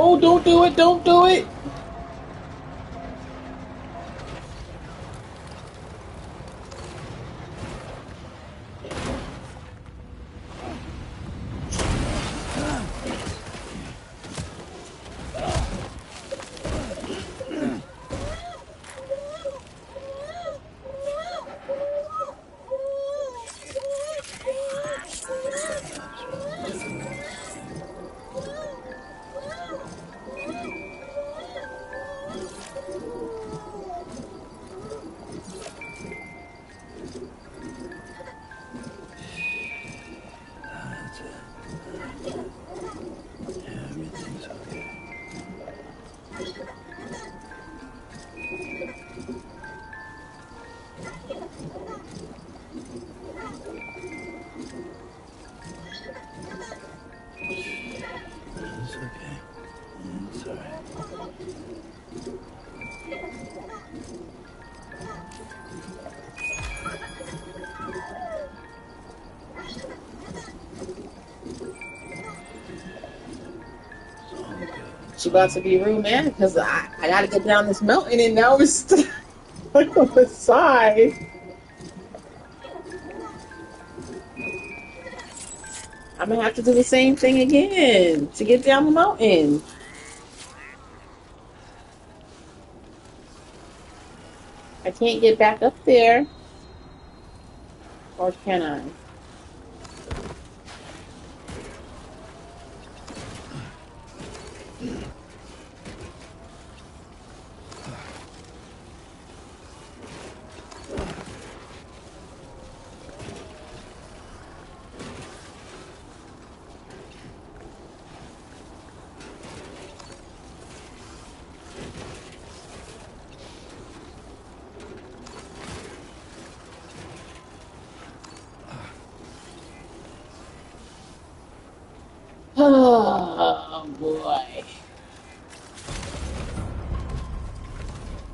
Oh, don't do it! Don't do it! That's it. That's it. Everything's okay. It's okay. It's all right. It's all good. It's She about all to be rude, man, because I gotta get down this mountain and now we're stuck on the side. I'm gonna have to do the same thing again to get down the mountain. I can't get back up there. Or can I? Oh boy.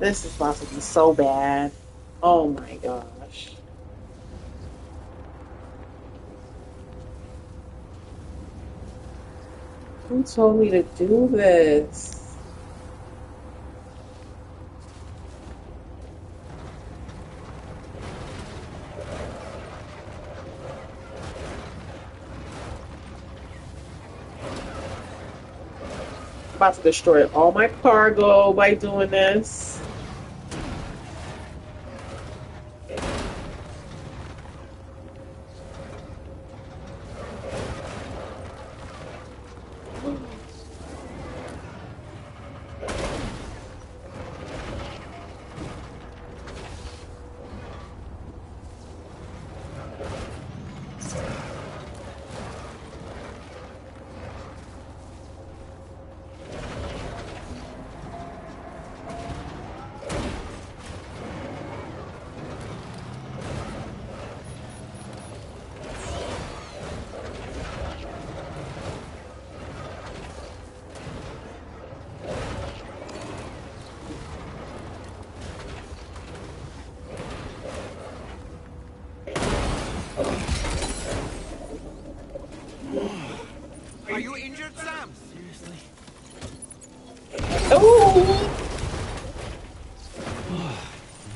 This is about to be so bad. Oh my gosh. Who told me to do this? I'm about to destroy all my cargo by doing this.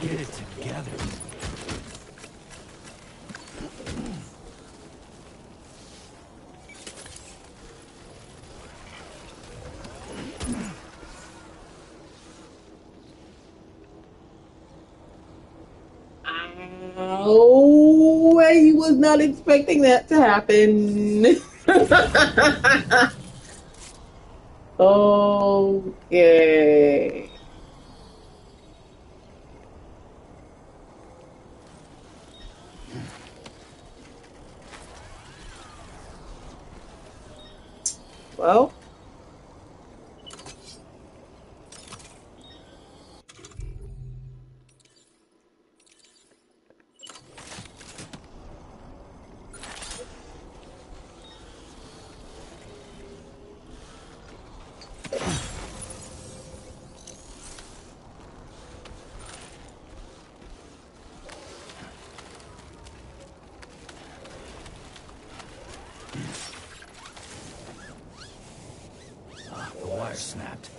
Get it together. Oh, he was not expecting that to happen. Okay. Well. The wire snapped.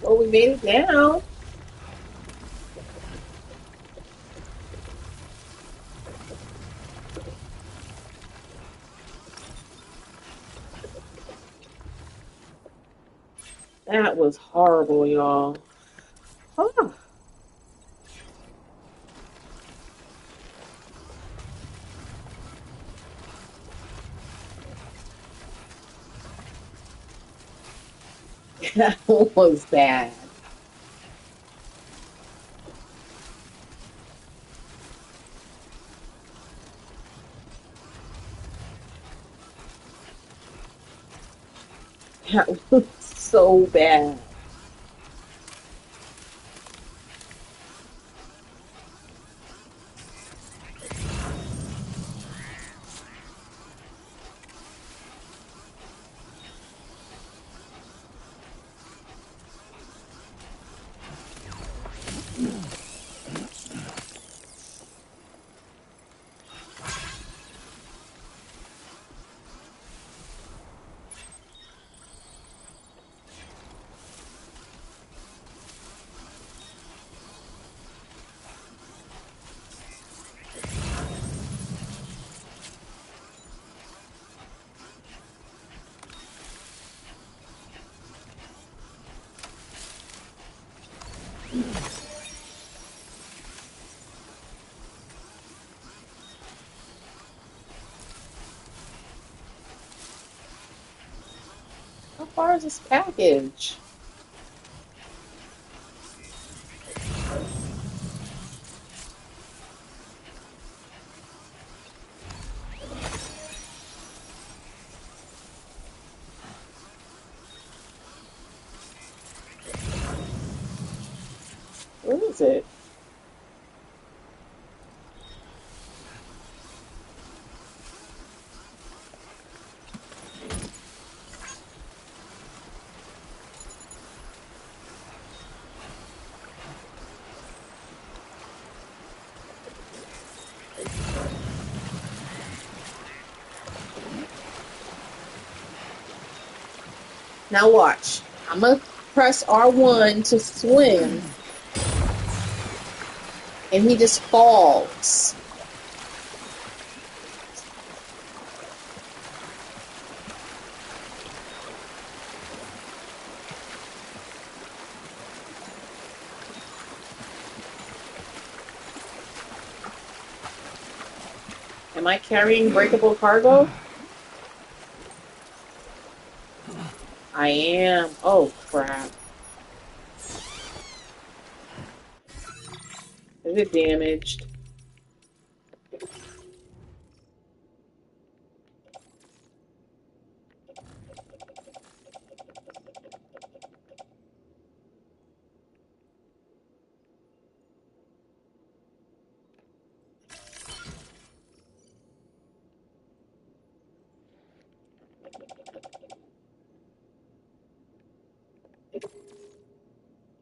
Well, we made it down. That was horrible, y'all. Oh. That was bad. That was so bad. How far is this package? Where is it? Now watch. I'm going to press R1 to swim. And he just falls. Am I carrying breakable cargo? I am. Oh, crap. Is it damaged?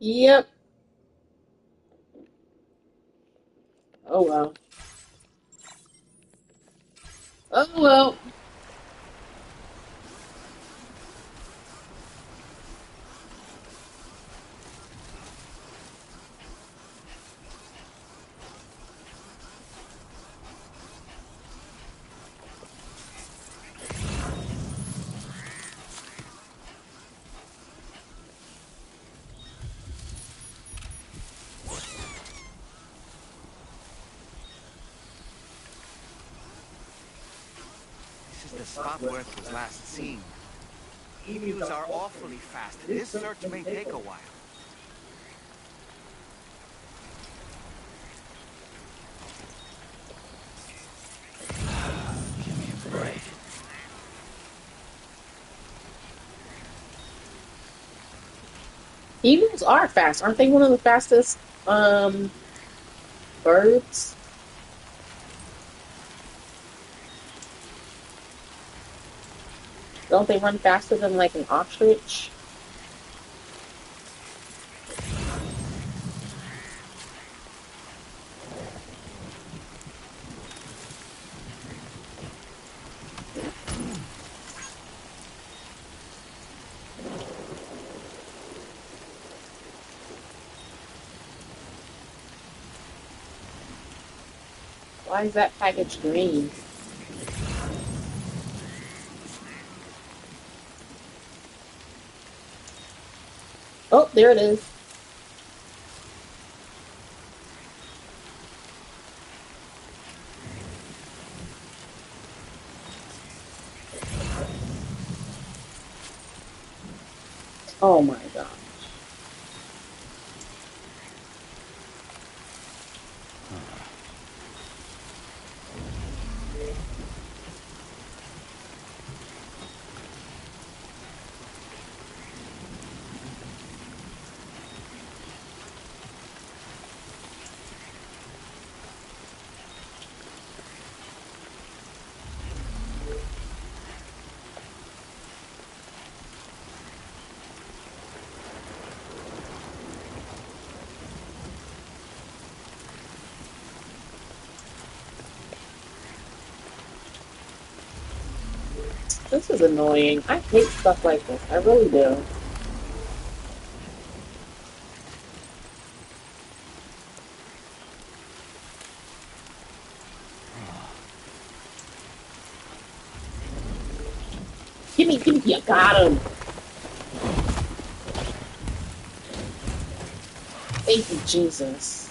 Yep. Oh well. Oh well. This is the spot where it was last seen. Emus are awfully fast. This search may take a while. Give me a break. Eagles are fast. Aren't they one of the fastest birds? Don't they run faster than like an ostrich? Why is that package green? Oh, there it is. Oh my god. This is annoying. I hate stuff like this. I really do. Gimme, you got him. Thank you, Jesus.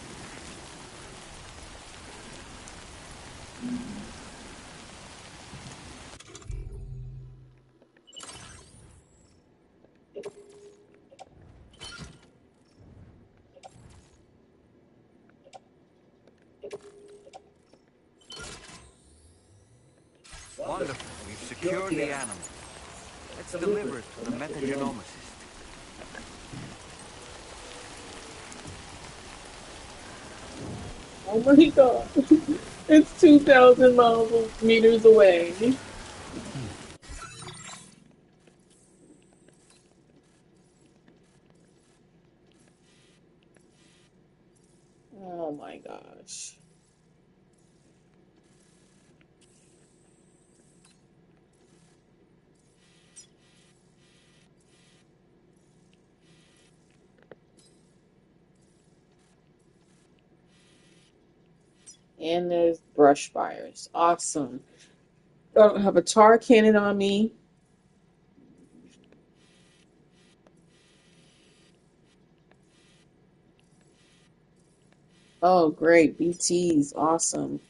Wonderful. We've secured the animal. Let's deliver it to the metagenomicist. Oh my god. It's 2,000 meters away. Oh my gosh. And there's brush fires. Awesome. I don't have a tar cannon on me. Oh, great. BT's awesome.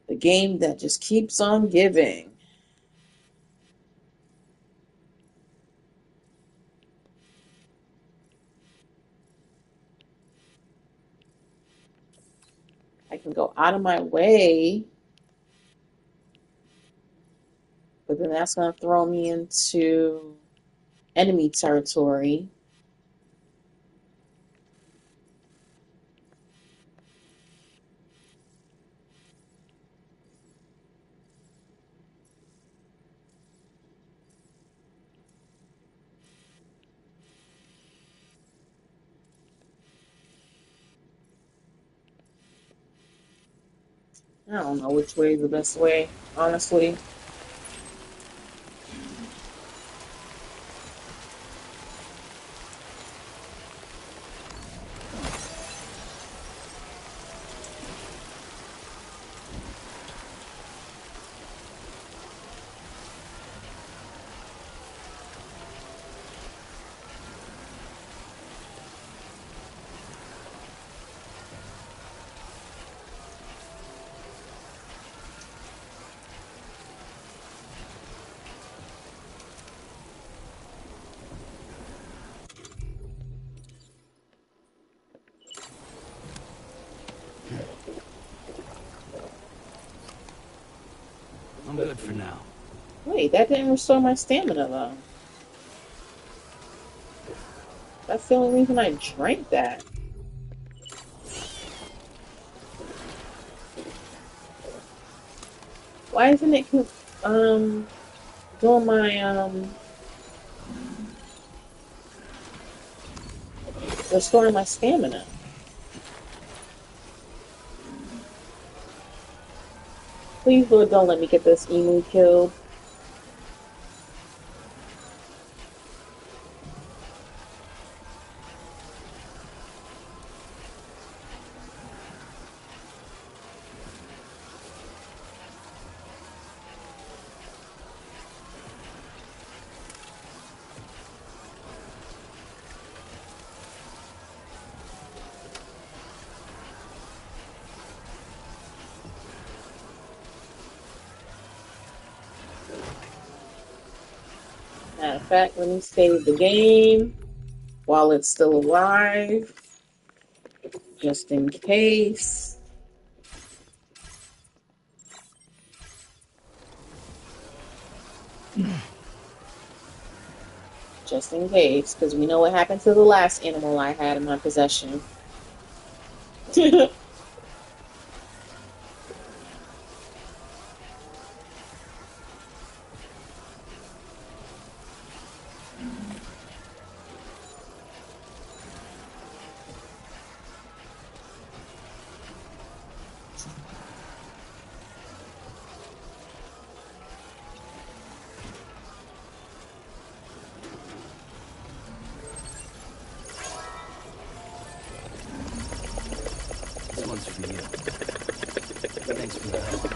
The game that just keeps on giving. I can go out of my way, but then that's going to throw me into enemy territory. I don't know which way is the best way, honestly. I'm good for now. Wait, that didn't restore my stamina though. That's the only reason I drank that. Why isn't it doing my restoring my stamina? Please, Lord, don't let me get this emu killed. Matter of fact, let me save the game while it's still alive, just in case. Just in case, because we know what happened to the last animal I had in my possession. This one's for you. Thanks for the help.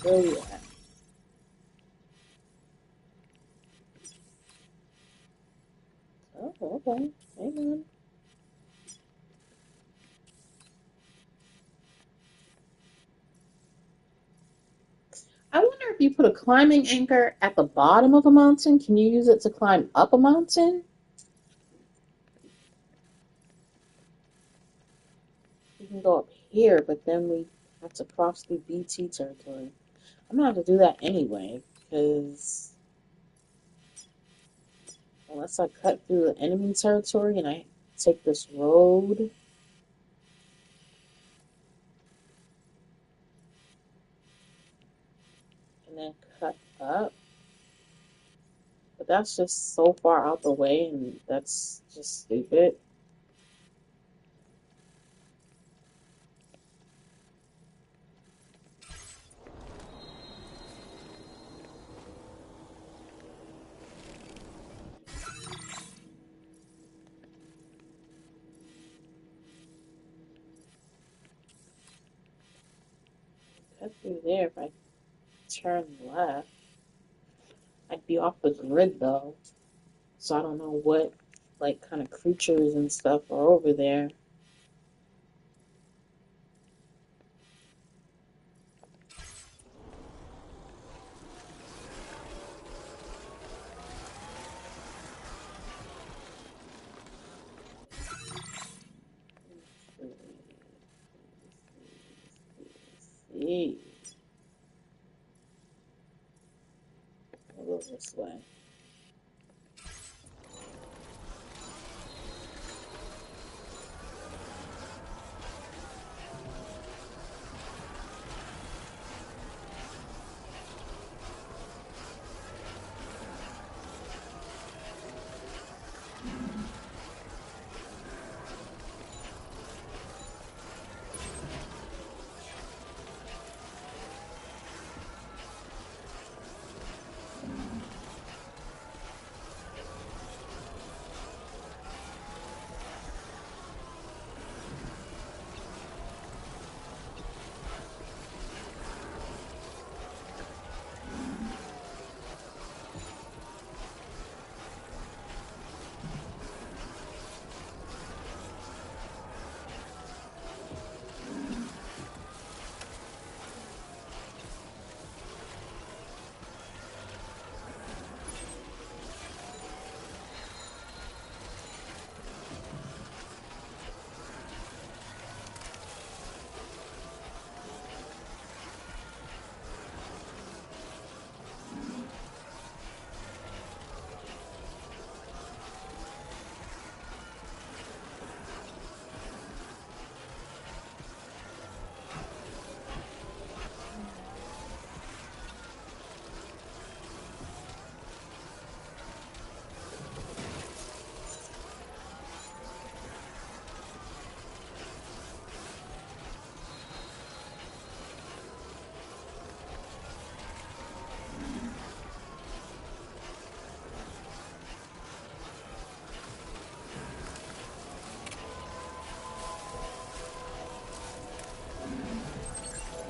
Where you at? Oh, okay. Amen. I wonder if you put a climbing anchor at the bottom of a mountain, can you use it to climb up a mountain? You can go up here, but then we have to cross the BT territory. I'm gonna have to do that anyway, because unless I cut through the enemy territory and I take this road, and then cut up. But that's just so far out the way, and that's just stupid. Cut through there if I turn left. I'd be off the grid though, so I don't know what like kind of creatures and stuff are over there. Let's see. I'll go this way.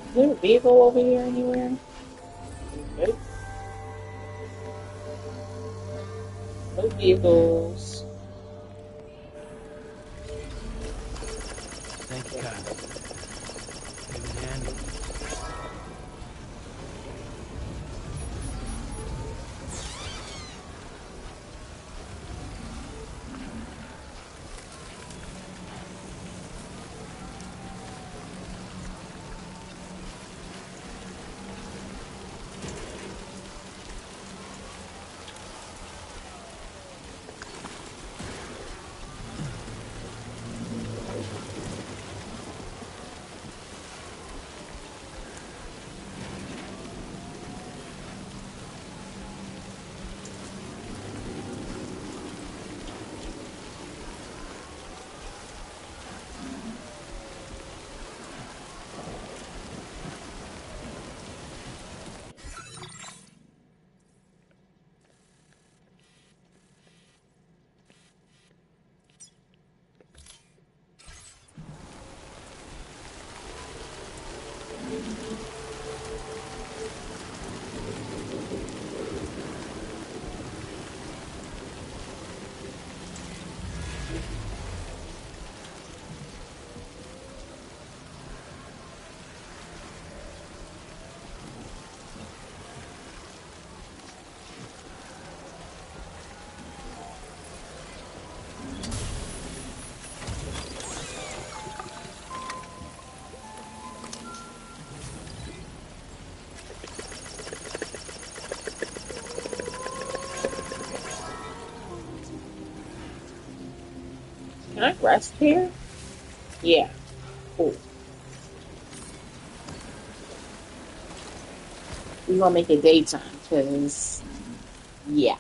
Is there a vehicle over here anywhere? Nope. No vehicles. Thank you, Kylie. It was handy. Can I rest here? Yeah. Cool. We're gonna make it daytime, cause yeah.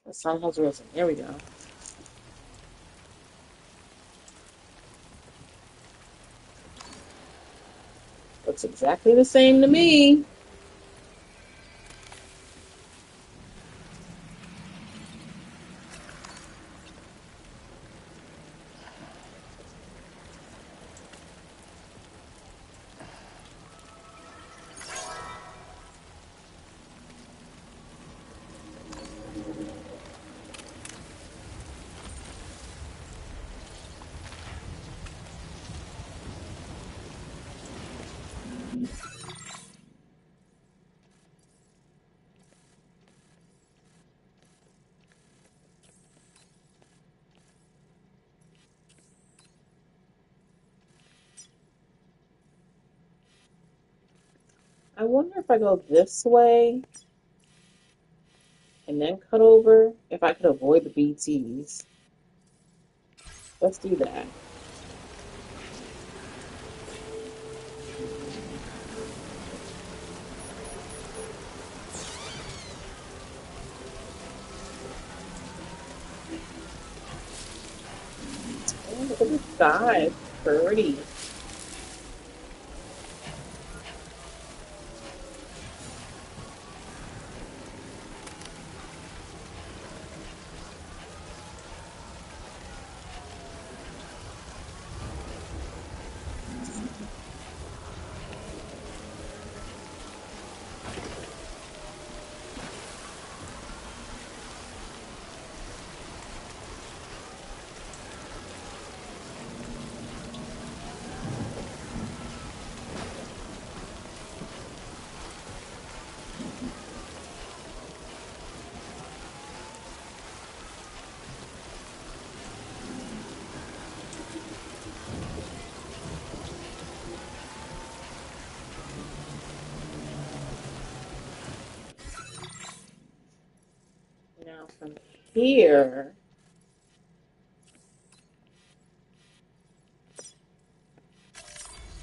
The sun has risen. There we go. Looks exactly the same to me. I wonder if I go this way and then cut over, if I could avoid the BTs. Let's do that. Oh, look at the sky. It's pretty. Now from here,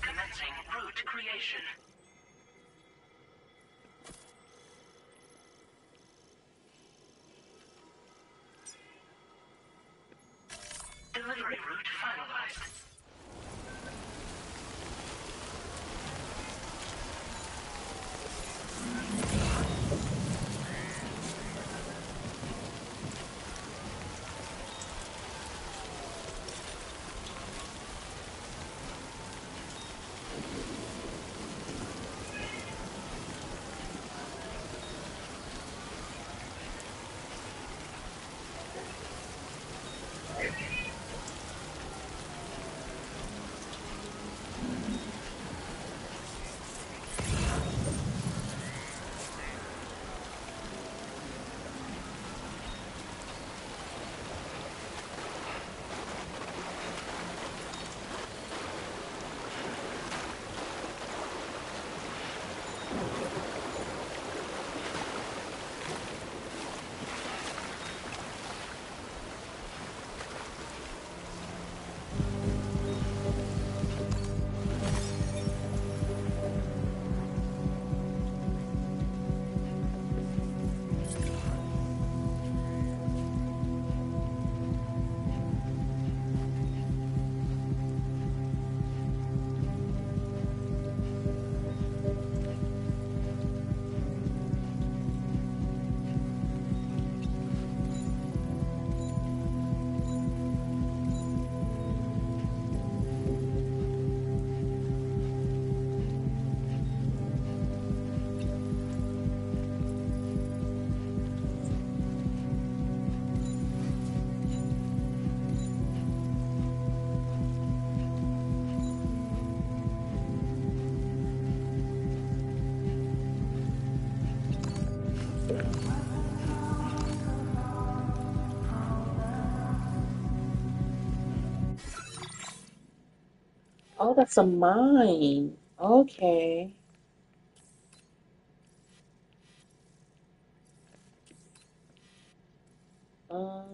commencing route creation. Delivery route finalized. oh, that's a mine. Okay. Um,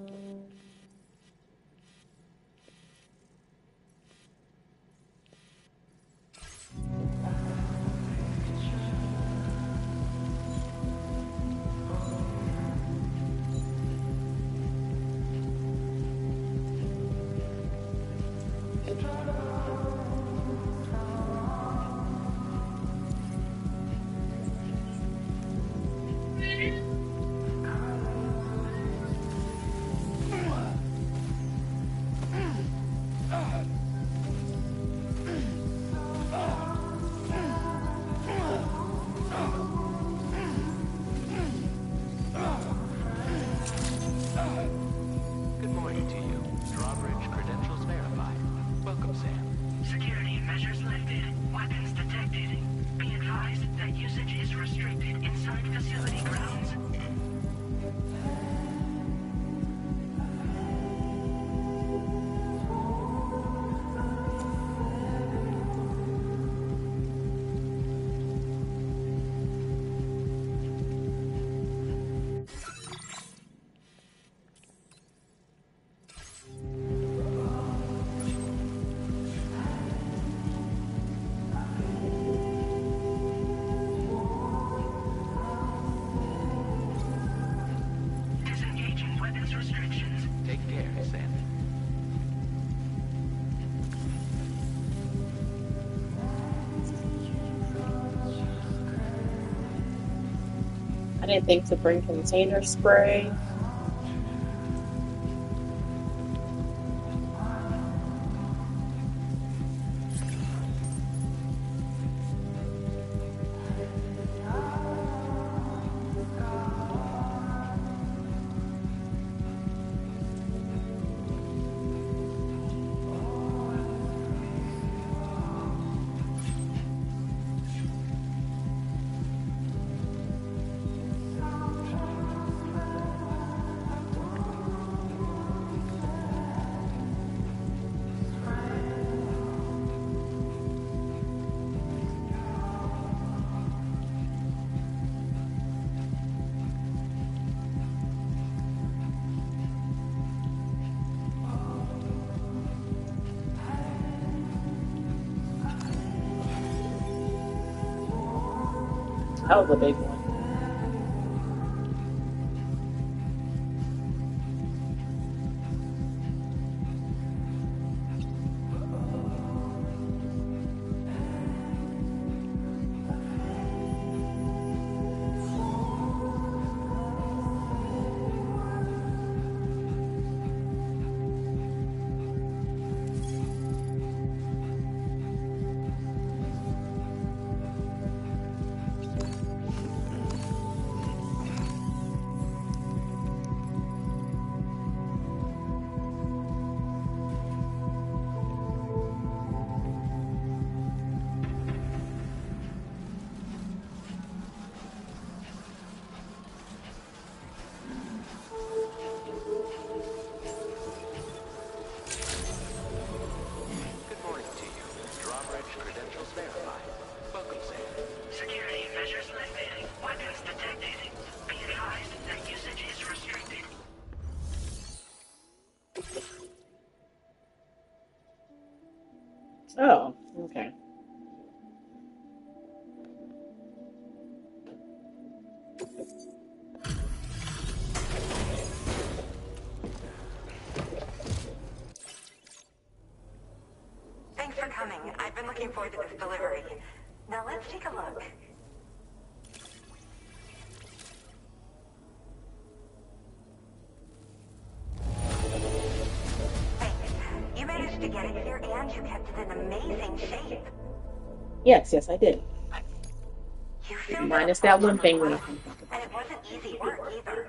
Weapons detected. Be advised that usage is restricted inside facility grounds. Disengaging weapons restrictions. Take care, Sam. I didn't think to bring container spray. That was a big one. Good morning to you. Drawbridge credentials verified. Welcome, Sam. Security measures lifted. Weapons detected. Be advised that usage is restricted. Oh, okay. Thanks for coming. I've been looking forward to this delivery. Now let's take a look. Thanks. You managed to get it here and you kept it in amazing shape. Yes, I did. You filled Minus it that up one thing with when I life, come back. and it wasn't easy work either.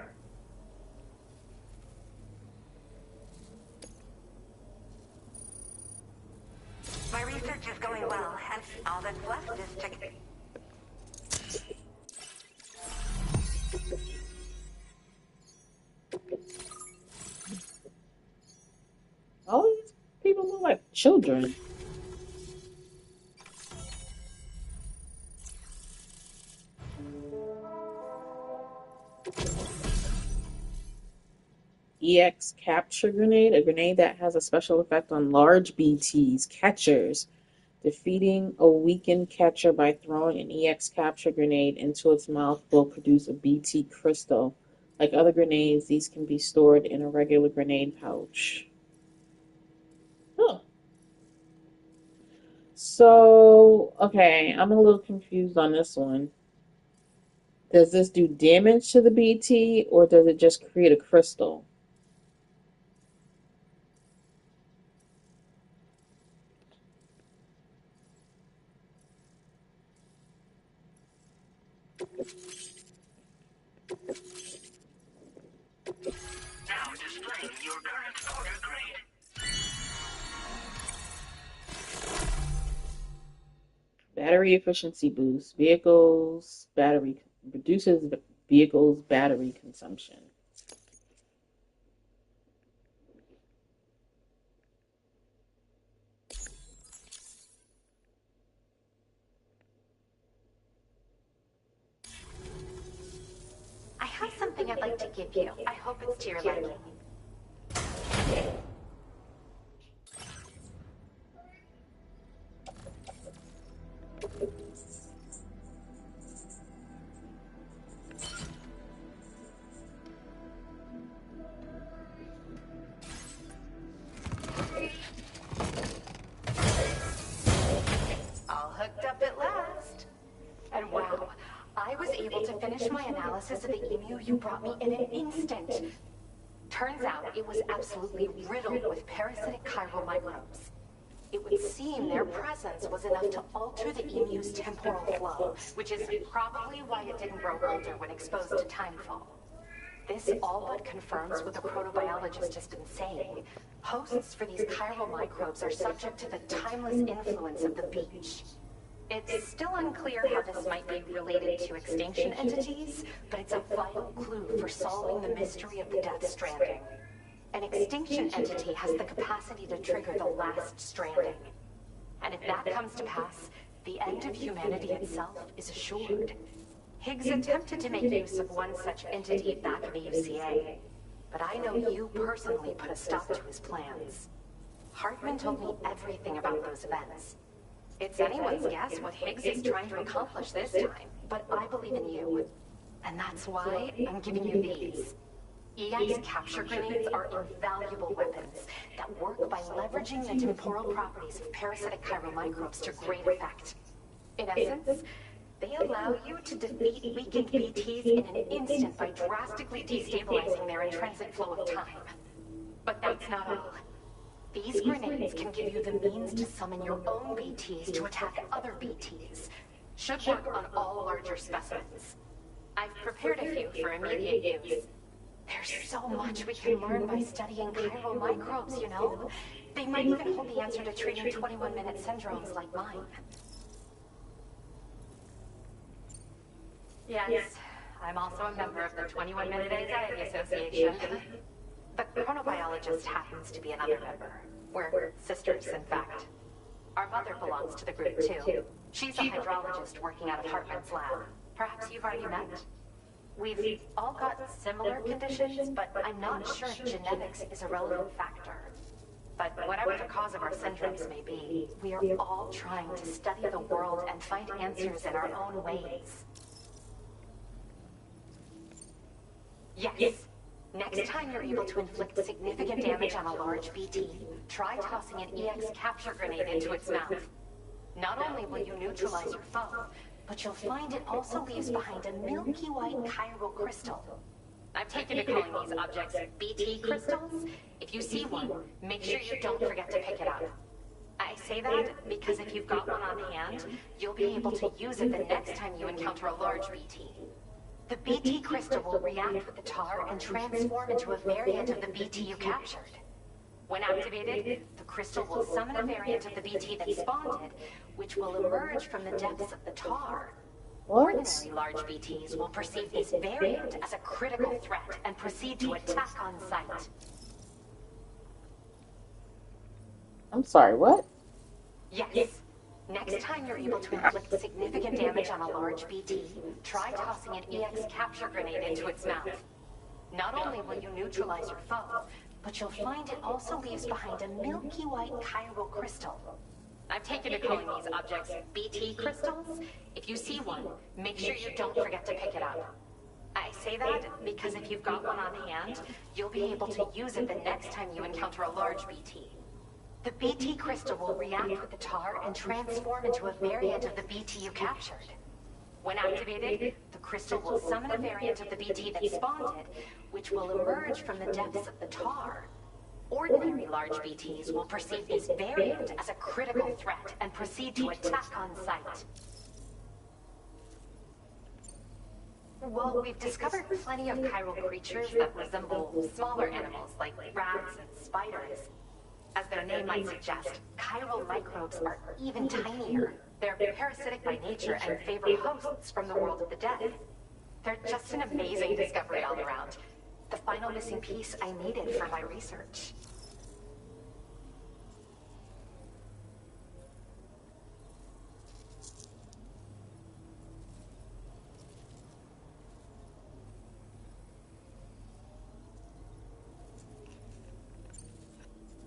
My research is going well, and all that's left is to... All these people look like children. EX capture grenade, a grenade that has a special effect on large BTs, catchers. Defeating a weakened catcher by throwing an EX capture grenade into its mouth will produce a BT crystal. Like other grenades, these can be stored in a regular grenade pouch. Huh. So, okay, I'm a little confused on this one. Does this do damage to the BT, or does it just create a crystal? Now displaying your current order grade. Battery efficiency boost. Reduces vehicles' battery consumption. I have something I'd like to give you. I hope it's to your liking. All hooked up at last. And wow, I was able to finish my analysis of the emu you brought me in an instant. Turns out it was absolutely riddled with parasitic chiral microbes. It would seem their presence was enough to alter the emu's temporal flow, which is probably why it didn't grow older when exposed to timefall. This all but confirms what the chronobiologist has been saying. Hosts for these chiral microbes are subject to the timeless influence of the beach. It's still unclear how this might be related to extinction entities, but it's a vital clue for solving the mystery of the Death Stranding. An extinction entity has the capacity to trigger the last stranding. And if that comes to pass, the end of humanity itself is assured. Higgs attempted to make use of one such entity back in the UCA, but I know you personally put a stop to his plans. Hartman told me everything about those events. It's anyone's guess what Higgs is trying to accomplish this time, but I believe in you. And that's why I'm giving you these. EX capture grenades are invaluable weapons that work by leveraging the temporal properties of parasitic chiral microbes to great effect. In essence, they allow you to defeat weakened BTs in an instant by drastically destabilizing their intrinsic flow of time. But that's not all. These grenades can give you the means to summon your own BTs to attack other BTs. Should work on all larger specimens. I've prepared a few for immediate use. There's so much we can learn by studying chiral microbes, you know? They might even hold the answer to treating 21-minute syndromes like mine. Yes, I'm also a member of the 21-Minute Anxiety Association. The chronobiologist happens to be another member. We're sisters, in fact. Our mother belongs to the group, too. She's a hydrologist working out of Hartman's lab. Perhaps you've already met. We've all got similar conditions, but I'm not sure if genetics is a relevant factor. But whatever the cause of our syndromes may be, we are all trying to study the world and find answers in our own ways. Yes. Next time you're able to inflict significant damage on a large BT, try tossing an EX capture grenade into its mouth. Not only will you neutralize your foe, but you'll find it also leaves behind a milky white chiral crystal. I've taken to calling these objects BT crystals. If you see one, make sure you don't forget to pick it up. I say that because if you've got one on hand, you'll be able to use it the next time you encounter a large BT. The BT crystal will react with the tar and transform into a variant of the BT you captured. When activated, the crystal will summon a variant of the BT that spawned it, which will emerge from the depths of the tar. Ordinary large BTs will perceive this variant as a critical threat and proceed to attack on sight. I'm sorry, what? Yes. Next time you're able to inflict significant damage on a large BT, try tossing an EX capture grenade into its mouth. Not only will you neutralize your foe, but you'll find it also leaves behind a milky white chiral crystal. I've taken to calling these objects BT crystals. If you see one, make sure you don't forget to pick it up. I say that because if you've got one on hand, you'll be able to use it the next time you encounter a large BT. The BT crystal will react with the tar and transform into a variant of the BT you captured. When activated, the crystal will summon a variant of the BT that spawned it, which will emerge from the depths of the tar. Ordinary large BTs will perceive this variant as a critical threat and proceed to attack on sight. Well, we've discovered plenty of chiral creatures that resemble smaller animals like rats and spiders. As their name might suggest, chiral microbes are even tinier. They're parasitic by nature and favor hosts from the world of the dead. They're just an amazing discovery all around. The final missing piece I needed for my research.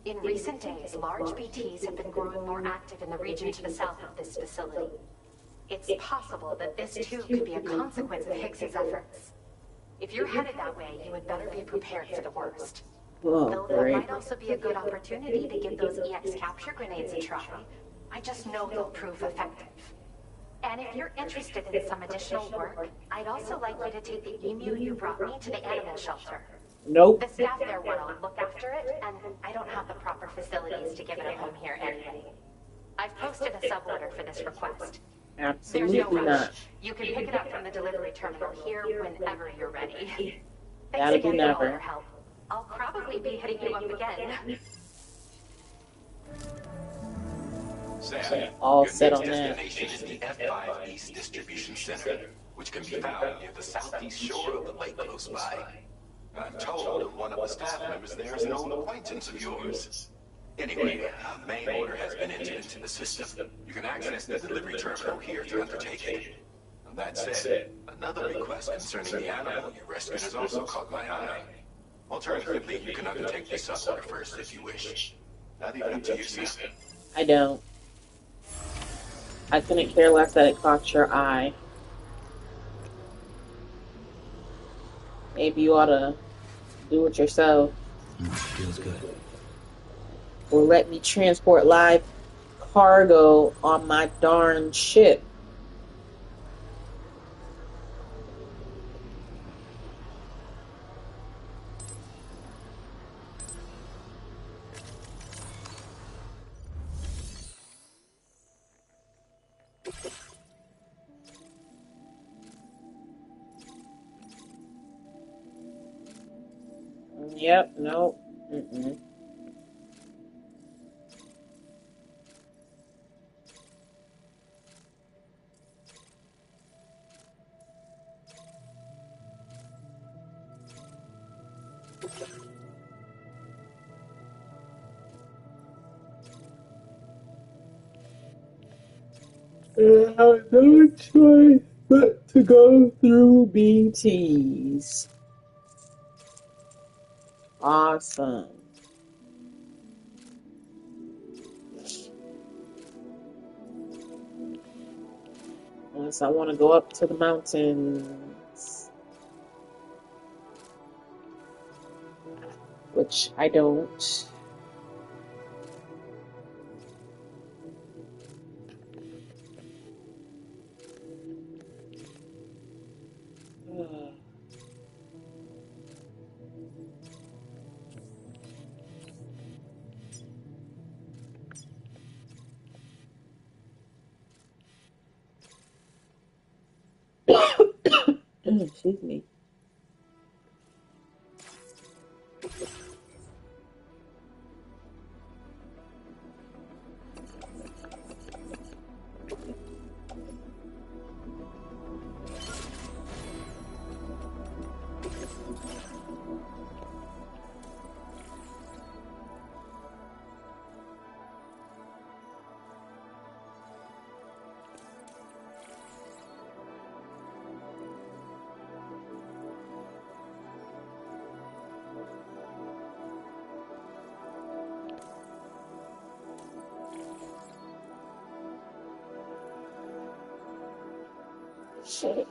In recent days, large BTs have been growing more active in the region to the south of this facility. It's possible that this too could be a consequence of Hicks's efforts. If you're headed that way, you had better be prepared for the worst. Though that might also be a good opportunity to give those EX capture grenades a try. I just know they'll prove effective. And if you're interested in some additional work, I'd also like you to take the emu you brought me to the animal shelter. Nope. The staff there want to look after it, and I don't have the proper facilities to give it a home here anyway. I've posted a suborder for this request. Absolutely There's no rush. not. You can pick it up from the delivery terminal here whenever you're ready. That'll be Thanks again for all never. your help. I'll probably be hitting you up again. Sam, All your set next on that. destination is the F5 East Distribution Center, which can be found near the southeast shore of the lake close by. I'm told one of the staff members there is an old acquaintance of yours. Anyway, a main order has been entered into the system. You can access the delivery terminal here to undertake it. And that said, another request concerning the animal you rescued has also caught my eye. Alternatively, you can undertake this order first if you wish. I'll leave it up to you, Sam. I don't. I couldn't care less that it caught your eye. Maybe you ought to do it yourself. Feels good. Or let me transport live cargo on my darn ship. Yep, no. Mm-mm. I have no choice but to go through BTs. Awesome. Unless I want to go up to the mountains, which I don't. Excuse me. Shit.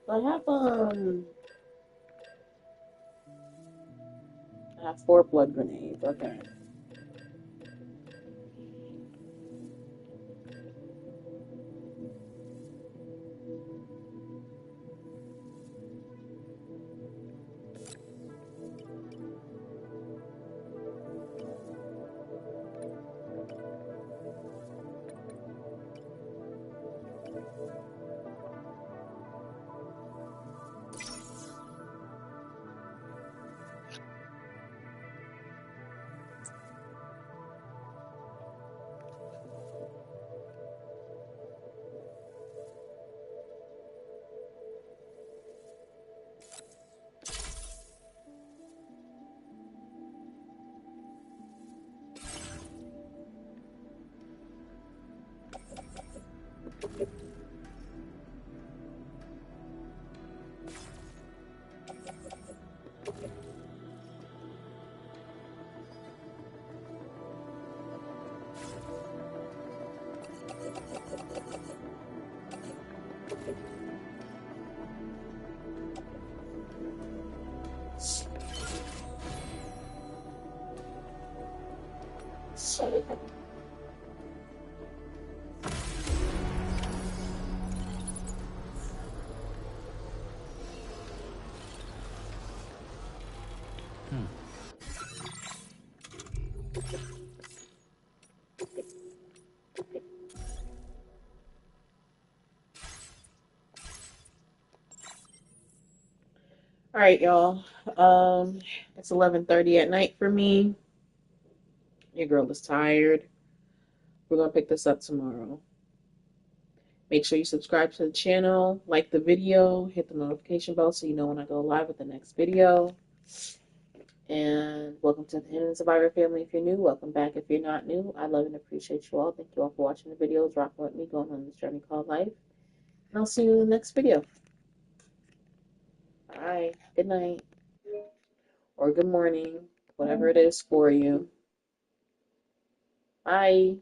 I have 4 blood grenades. Okay. All right, y'all. It's 11:30 at night for me. Your girl is tired. We're gonna pick this up tomorrow. Make sure you subscribe to the channel, like the video, hit the notification bell so you know when I go live with the next video. And welcome to the Hidden.Survivor family if you're new. Welcome back if you're not new. I love and appreciate you all. Thank you all for watching the videos, rocking with me, going on this journey called life. And I'll see you in the next video. Bye. Good night. Or good morning. Whatever it is for you. Bye.